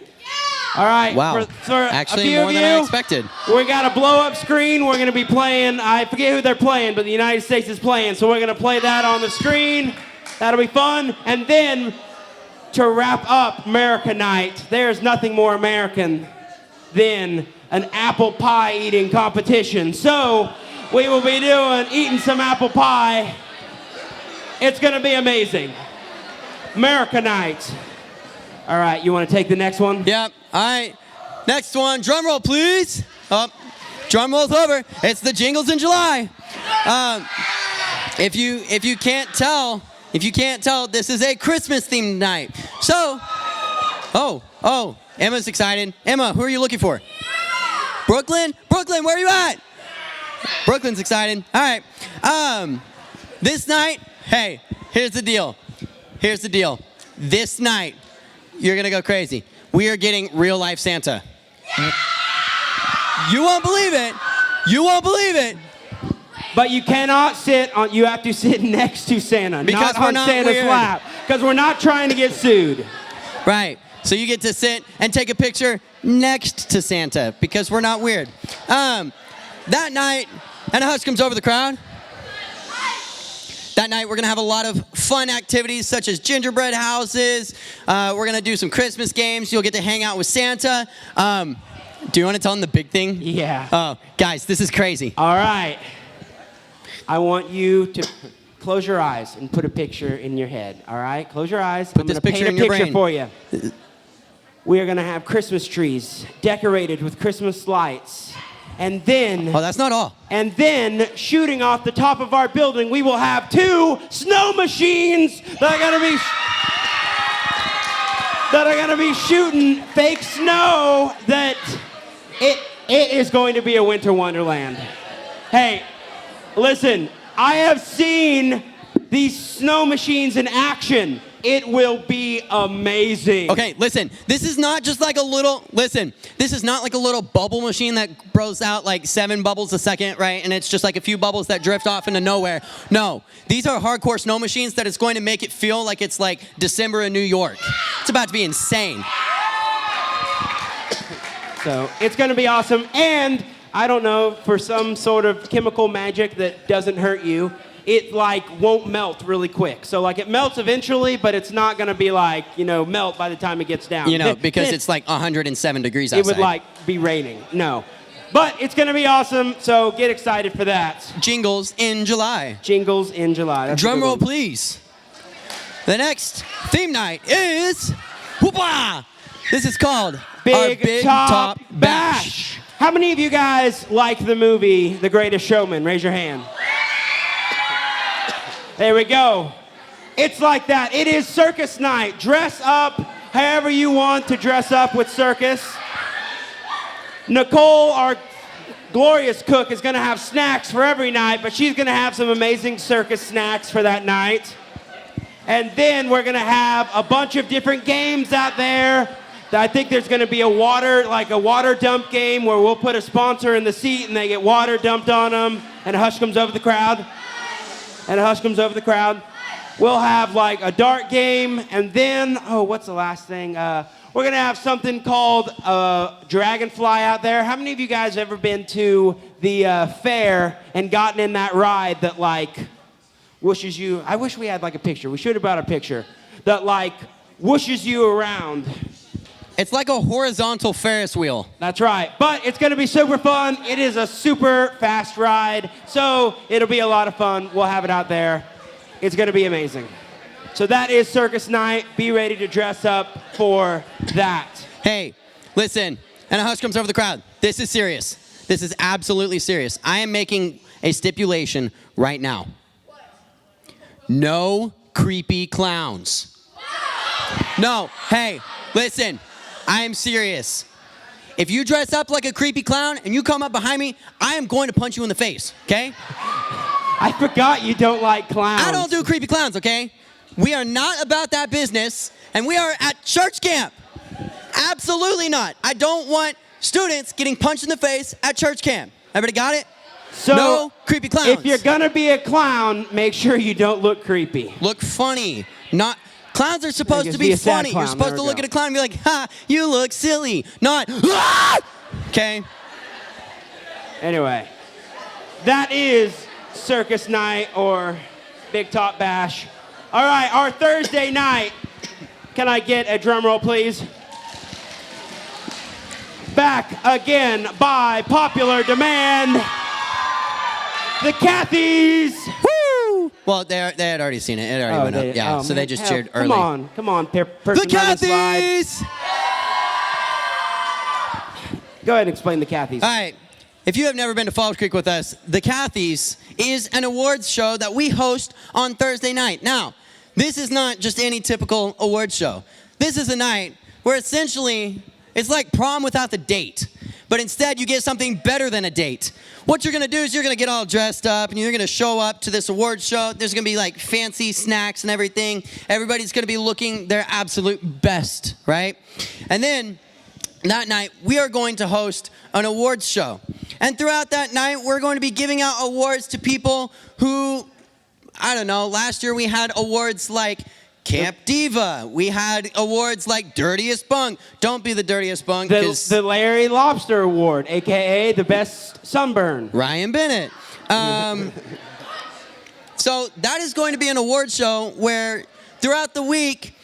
All right. Wow. For Actually, a few more of than you, I expected. We got a blow-up screen. We're going to be playing. I forget who they're playing, but the United States is playing. So we're going to play that on the screen. That'll be fun. And then to wrap up America Night, there's nothing more American than an apple pie eating competition. So we will be eating some apple pie. It's going to be amazing. America Night. All right, you want to take the next one? Yep. All right. Next one. Drum roll, please. Oh, drum roll's over. It's the Jingles in July. If you can't tell, this is a Christmas themed night. So, oh, Emma's excited. Emma, who are you looking for? Brooklyn, where are you at? Brooklyn's excited. All right. This night, hey, here's the deal. This night, you're gonna go crazy. We are getting real life Santa. You won't believe it. But you cannot you have to sit next to Santa, Because not we're on not Santa's weird. lap. Because we're not trying to get sued. Right. So you get to sit and take a picture next to Santa because we're not weird. That night, and a hush comes over the crowd. That night, we're gonna have a lot of fun activities such as gingerbread houses. We're gonna do some Christmas games. You'll get to hang out with Santa. Do you want to tell them the big thing? Yeah. Oh, guys, this is crazy. All right. I want you to close your eyes and put a picture in your head. All right? Close your eyes. Put I'm this gonna picture paint in a your picture brain. for you. We are gonna have Christmas trees decorated with Christmas lights. And then, Oh, that's not all. and then shooting off the top of our building, we will have 2 snow machines that are gonna be shooting fake snow. That it is going to be a winter wonderland. Hey, listen, I have seen these snow machines in action. It will be amazing. Okay, listen. This is not just like a little. Listen, this is not like a little bubble machine that blows out like 7 bubbles a second, right? And it's just like a few bubbles that drift off into nowhere. No, these are hardcore snow machines that is going to make it feel like it's like December in New York. It's about to be insane. So it's going to be awesome. And I don't know, for some sort of chemical magic that doesn't hurt you, it like won't melt really quick. So like it melts eventually, but it's not gonna be like, melt by the time it gets down. Because it's like 107 degrees outside. It would like be raining. No. But it's gonna be awesome, so get excited for that. Jingles in July. Jingles in July. That's a Drum good roll, one. please. The next theme night is whoopah! This is called our Big Top Bash. How many of you guys like the movie The Greatest Showman? Raise your hand. There we go. It's like that. It is circus night. Dress up however you want to dress up with circus. Nicole, our glorious cook, is going to have snacks for every night, but she's going to have some amazing circus snacks for that night. And then we're going to have a bunch of different games out there. I think there's going to be a water dump game where we'll put a sponsor in the seat and they get water dumped on them, and a hush comes over the crowd. And a hush comes over the crowd. We'll have like a dart game, and then, what's the last thing? We're going to have something called Dragonfly out there. How many of you guys ever been to the fair and gotten in that ride that like whooshes you? I wish we had like a picture. We should have brought a picture. That like whooshes you around. It's like a horizontal Ferris wheel. That's right. But it's going to be super fun. It is a super fast ride. So it'll be a lot of fun. We'll have it out there. It's going to be amazing. So that is Circus Night. Be ready to dress up for that. Hey, listen. And a hush comes over the crowd. This is serious. This is absolutely serious. I am making a stipulation right now. No creepy clowns. No. Hey, listen. I am serious. If you dress up like a creepy clown and you come up behind me, I am going to punch you in the face, okay? I forgot you don't like clowns. I don't do creepy clowns, okay? We are not about that business, and we are at church camp. Absolutely not. I don't want students getting punched in the face at church camp. Everybody got it? So, no creepy clowns. If you're gonna be a clown, make sure you don't look creepy. Look funny. Clowns are supposed to be funny. You're supposed to look at a clown and be like, ha, you look silly. Not, ah! Okay? Anyway, that is Circus Night or Big Top Bash. All right, our Thursday night. Can I get a drum roll, please? Back again by popular demand. The Cathys. Woo! Well, they had already seen it. It already went up. Yeah, so they just cheered early. Come on, person the on the slide. Cathys! Go ahead and explain the Cathys. All right. If you have never been to Falls Creek with us, the Cathys is an awards show that we host on Thursday night. Now, this is not just any typical awards show. This is a night where essentially it's like prom without the date. But instead, you get something better than a date. What you're gonna do is you're gonna get all dressed up and you're gonna show up to this awards show. There's gonna be like fancy snacks and everything. Everybody's gonna be looking their absolute best, right? And then that night, we are going to host an awards show. And throughout that night, we're going to be giving out awards to people who, I don't know, last year we had awards like Camp Diva. We had awards like Dirtiest Bunk. Don't be the dirtiest bunk. The Larry Lobster Award, a.k.a. the best sunburn. Ryan Bennett. So that is going to be an award show where throughout the week,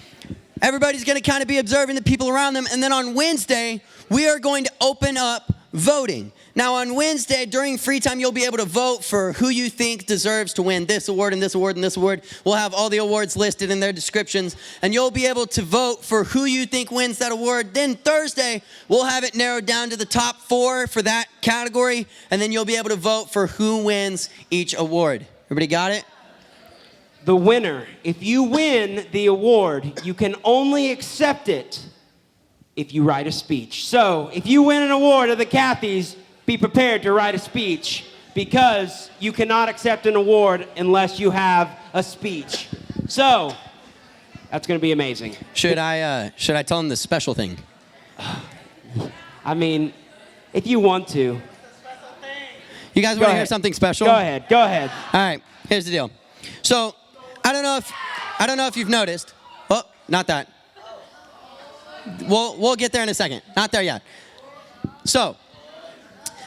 everybody's going to kind of be observing the people around them. And then on Wednesday, we are going to open up voting. Now on Wednesday, during free time, you'll be able to vote for who you think deserves to win this award and this award and this award. We'll have all the awards listed in their descriptions, and you'll be able to vote for who you think wins that award. Then Thursday, we'll have it narrowed down to the top 4 for that category, and then you'll be able to vote for who wins each award. Everybody got it? The winner, if you win the award, you can only accept it if you write a speech. So if you win an award of the Cathys, be prepared to write a speech because you cannot accept an award unless you have a speech. So that's going to be amazing. Should I tell them the special thing? I mean, if you want to. You guys want to hear something special? Go ahead. All right, here's the deal. So, I don't know if you've noticed. Oh, not that. We'll get there in a second. Not there yet. So,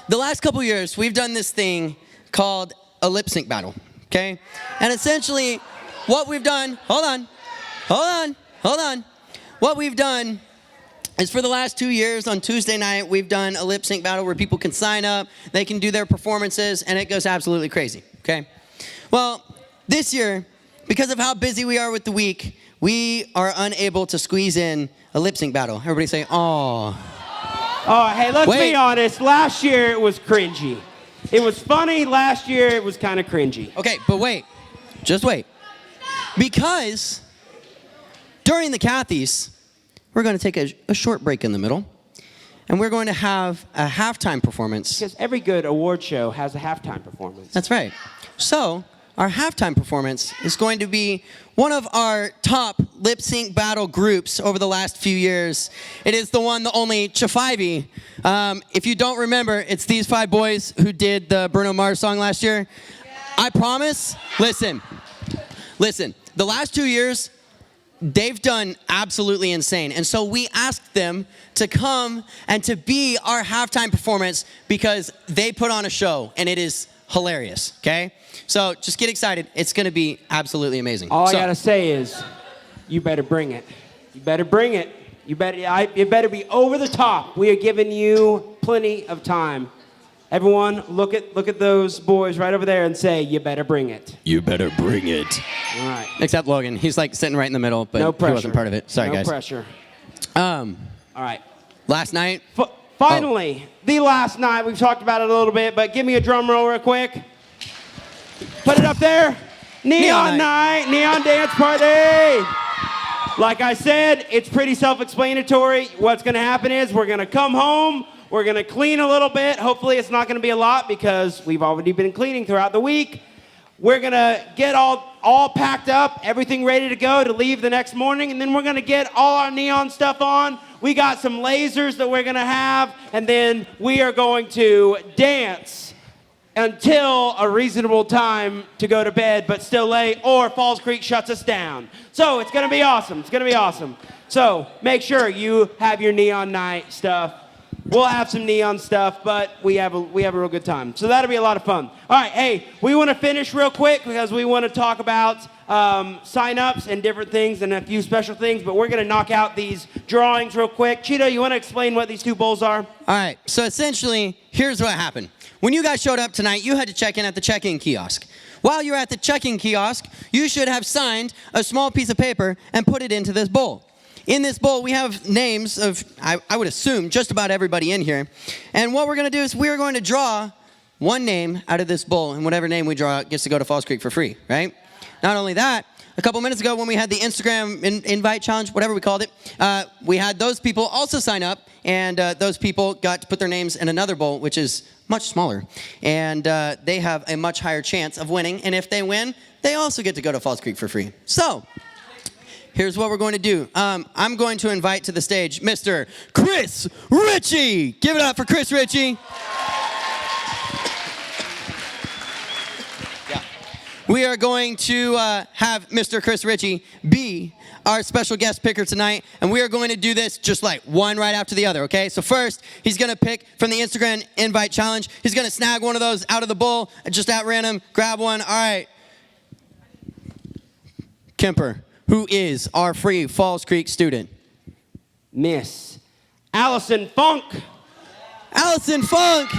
the last couple years, we've done this thing called a lip sync battle, okay? And essentially, what we've done, hold on. What we've done is for the last 2 years on Tuesday night, we've done a lip sync battle where people can sign up, they can do their performances, and it goes absolutely crazy, okay? Well, this year, because of how busy we are with the week, we are unable to squeeze in a lip sync battle. Everybody say, "Aw." Oh, hey, let's be honest. Last year, it was cringy. It was funny. Last year, it was kind of cringy. Okay, but wait. Just wait. Because during the Cathys, we're going to take a short break in the middle, and we're going to have a halftime performance. Because every good award show has a halftime performance. That's right. So our halftime performance is going to be one of our top lip sync battle groups over the last few years. It is the one, the only Chafivey. If you don't remember, it's these 5 boys who did the Bruno Mars song last year. I promise, listen, the last 2 years, they've done absolutely insane. And so we asked them to come and to be our halftime performance because they put on a show and it is hilarious, okay? So just get excited. It's going to be absolutely amazing. All I got to say is, you better bring it. You better bring it. You better be over the top. We are giving you plenty of time. Everyone, look at those boys right over there and say, you better bring it. You better bring it. All right. Except Logan. He's like sitting right in the middle, but No pressure. he wasn't part of it. Sorry, guys. No pressure. All right. Last night. Finally, the last night. We've talked about it a little bit, but give me a drum roll real quick. Put it up there. Neon night. Neon dance party. Like I said, it's pretty self-explanatory. What's going to happen is we're going to come home. We're going to clean a little bit. Hopefully it's not going to be a lot because we've already been cleaning throughout the week. We're going to get all packed up, everything ready to go to leave the next morning, and then we're going to get all our neon stuff on. We got some lasers that we're going to have, and then we are going to dance until a reasonable time to go to bed, but still late, or Falls Creek shuts us down. So it's going to be awesome. It's going to be awesome. So make sure you have your neon night stuff. We'll have some neon stuff, but we have a real good time. So that'll be a lot of fun. All right, hey, we want to finish real quick because we want to talk about sign-ups and different things and a few special things, but we're going to knock out these drawings real quick. Cheeto, you want to explain what these 2 bowls are? All right, so essentially, here's what happened. When you guys showed up tonight, you had to check in at the check-in kiosk. While you're at the check-in kiosk, you should have signed a small piece of paper and put it into this bowl. In this bowl, we have names of, I would assume, just about everybody in here. And what we're going to do is we're going to draw one name out of this bowl, and whatever name we draw gets to go to Falls Creek for free, right? Not only that, a couple minutes ago when we had the Instagram invite challenge, whatever we called it, we had those people also sign up, and those people got to put their names in another bowl, which is much smaller. And they have a much higher chance of winning, and if they win, they also get to go to Falls Creek for free. So, here's what we're going to do. I'm going to invite to the stage Mr. Chris Ritchie. Give it up for Chris Ritchie. Yeah. We are going to have Mr. Chris Ritchie be our special guest picker tonight, and we are going to do this just like one right after the other, okay? So first, he's going to pick from the Instagram invite challenge. He's going to snag one of those out of the bowl, just at random, grab one. All right. Kemper, who is our free Falls Creek student? Miss Allison Funk. Allison Funk.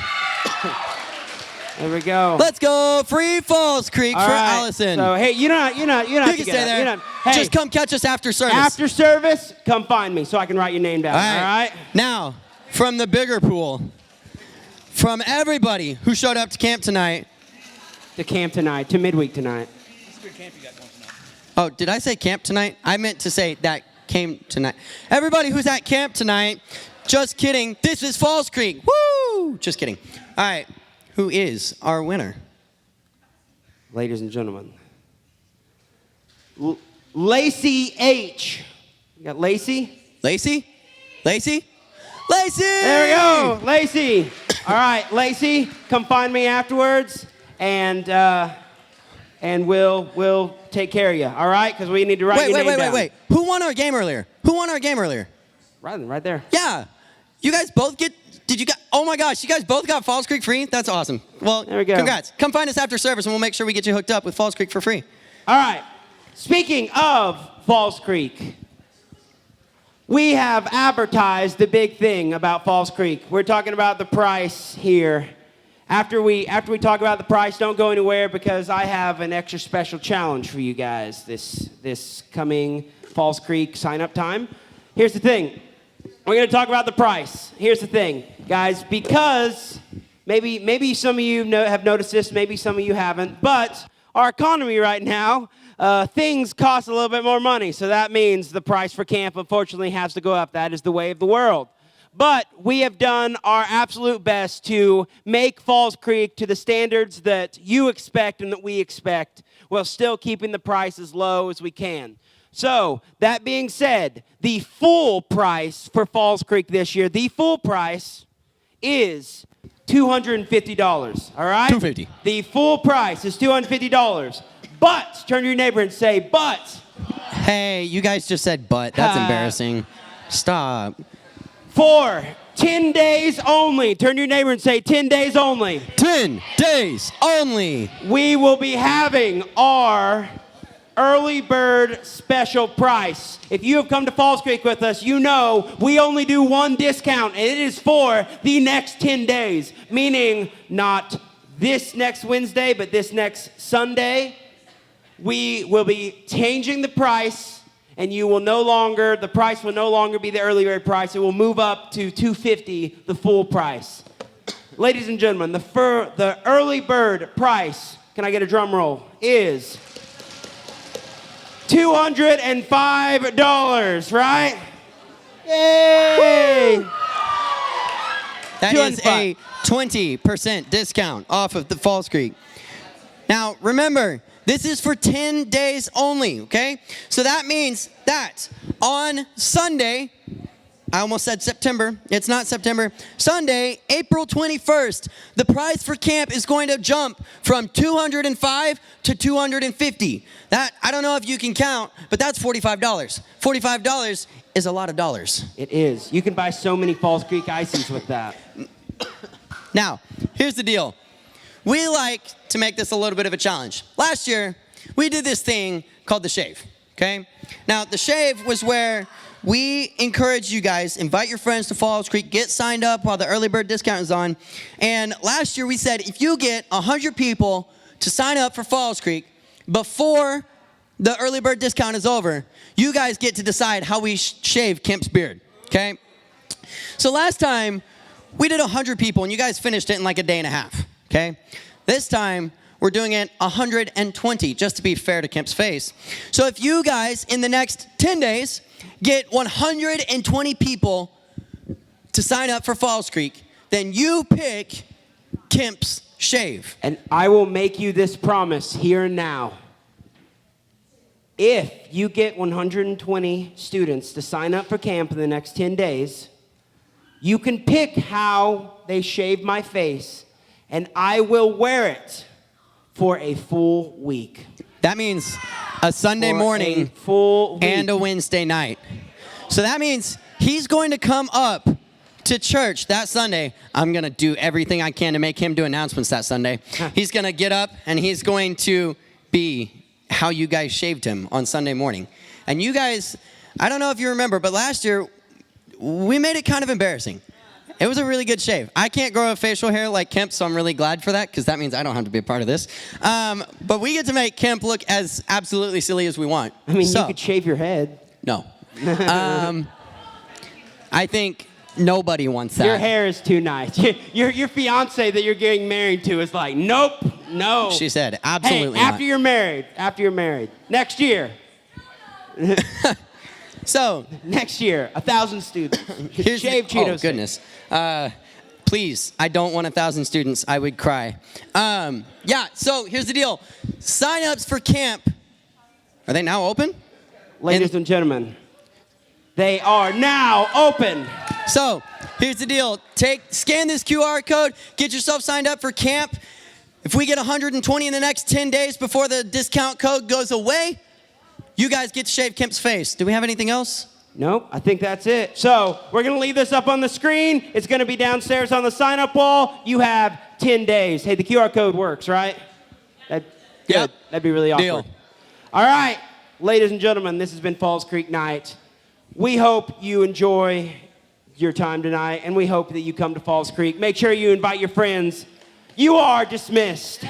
There we go. Let's go, free Falls Creek All for right. Allison. So hey, you don't have You to can get stay up. there. You don't- hey, Just come catch us after service. after service, come find me so I can write your name down. All right. Now, from the bigger pool, from everybody who showed up to camp tonight. To camp tonight, to midweek tonight. Oh, did I say camp tonight? I meant to say that came tonight. Everybody who's at camp tonight, just kidding. This is Falls Creek. Woo! Just kidding. All right. Who is our winner? Ladies and gentlemen, Lacey H. You got Lacey? Lacey? Lacey? Lacey! There we go, Lacey. All right, Lacey, come find me afterwards, and we'll take care of you. All right, because we need to write your name down. Wait. Who won our game earlier? Right there. Yeah. You guys both oh my gosh, you guys both got Falls Creek free? That's awesome. Well, there we go. Congrats. Come find us after service and we'll make sure we get you hooked up with Falls Creek for free. All right, speaking of Falls Creek, we have advertised the big thing about Falls Creek. We're talking about the price here. After we talk about the price, don't go anywhere because I have an extra special challenge for you guys this coming Falls Creek sign-up time. Here's the thing. We're going to talk about the price. Here's the thing, guys, because maybe some of you have noticed this, maybe some of you haven't, but our economy right now, things cost a little bit more money, so that means the price for camp, unfortunately, has to go up. That is the way of the world. But we have done our absolute best to make Falls Creek to the standards that you expect and that we expect while still keeping the price as low as we can. So, that being said, the full price for Falls Creek this year, the full price is $250, all right? $250. The full price is $250. But, turn to your neighbor and say, but. Hey, you guys just said but. That's embarrassing. Stop. For 10 days only, turn to your neighbor and say 10 days only. 10 days only. We will be having our early bird special price. If you have come to Falls Creek with us, you know we only do one discount, and it is for the next 10 days, meaning not this next Wednesday, but this next Sunday. We will be changing the price, and the price will no longer be the early bird price. It will move up to $250, the full price. Ladies and gentlemen, the early bird price, can I get a drum roll, is $205, right? Yay! That is a 20% discount off of the Falls Creek. Now, remember, this is for 10 days only, okay? So that means that on Sunday, I almost said September. It's not September. Sunday, April 21st, the price for camp is going to jump from $205 to $250. That, I don't know if you can count, but that's $45. $45 is a lot of dollars. It is. You can buy so many Falls Creek ices with that. Now, here's the deal. We like to make this a little bit of a challenge. Last year, we did this thing called the shave, okay? Now, the shave was where we encourage you guys, invite your friends to Falls Creek, get signed up while the early bird discount is on. And last year we said, if you get 100 people to sign up for Falls Creek before the early bird discount is over, you guys get to decide how we shave Kemp's beard, okay? So last time, we did 100 people, and you guys finished it in like a day and a half, okay? This time, we're doing it 120, just to be fair to Kemp's face. So if you guys, in the next 10 days, get 120 people to sign up for Falls Creek, then you pick Kemp's shave. And I will make you this promise here and now. If you get 120 students to sign up for camp in the next 10 days, you can pick how they shave my face, and I will wear it for a full week. That means a Sunday morning and a Wednesday night. So that means he's going to come up to church that Sunday. I'm going to do everything I can to make him do announcements that Sunday. He's going to get up, and he's going to be how you guys shaved him on Sunday morning. And you guys, I don't know if you remember, but last year, we made it kind of embarrassing. It was a really good shave. I can't grow a facial hair like Kemp, so I'm really glad for that, because that means I don't have to be a part of this. But we get to make Kemp look as absolutely silly as we want. I mean, you could shave your head. No. I think nobody wants that. Your hair is too nice. Your fiance that you're getting married to is like, nope, no. She said, absolutely hey, after you're married, next year. So next year, 1,000 students. Shave Cheetos. Oh, goodness. Please, I don't want 1,000 students. I would cry. Yeah, so here's the deal. Sign-ups for camp. Are they now open? Ladies and gentlemen, they are now open. So here's the deal. Scan this QR code. Get yourself signed up for camp. If we get 120 in the next 10 days before the discount code goes away, you guys get to shave Kemp's face. Do we have anything else? Nope, I think that's it. So we're going to leave this up on the screen. It's going to be downstairs on the sign-up wall. You have 10 days. Hey, the QR code works, right? Yep. That'd be really awkward. Deal. All right, ladies and gentlemen, this has been Falls Creek Night. We hope you enjoy your time tonight, and we hope that you come to Falls Creek. Make sure you invite your friends. You are dismissed.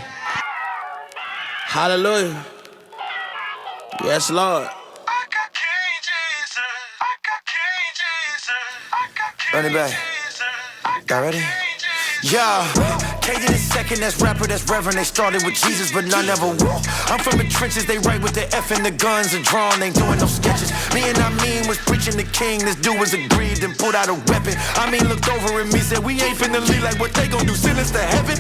Hallelujah. Yes, Lord. Run it back. Y'all ready? Yeah. K to the second, that's rapper, that's reverend. They started with Jesus, but none ever walked. I'm from the trenches, they write with the F and the guns and drawn. Ain't doing no sketches. Me and I mean was preaching the king. This dude was aggrieved and pulled out a weapon. I mean, looked over at me, said, we ain't finna leave like what they gon' do, send us to heaven.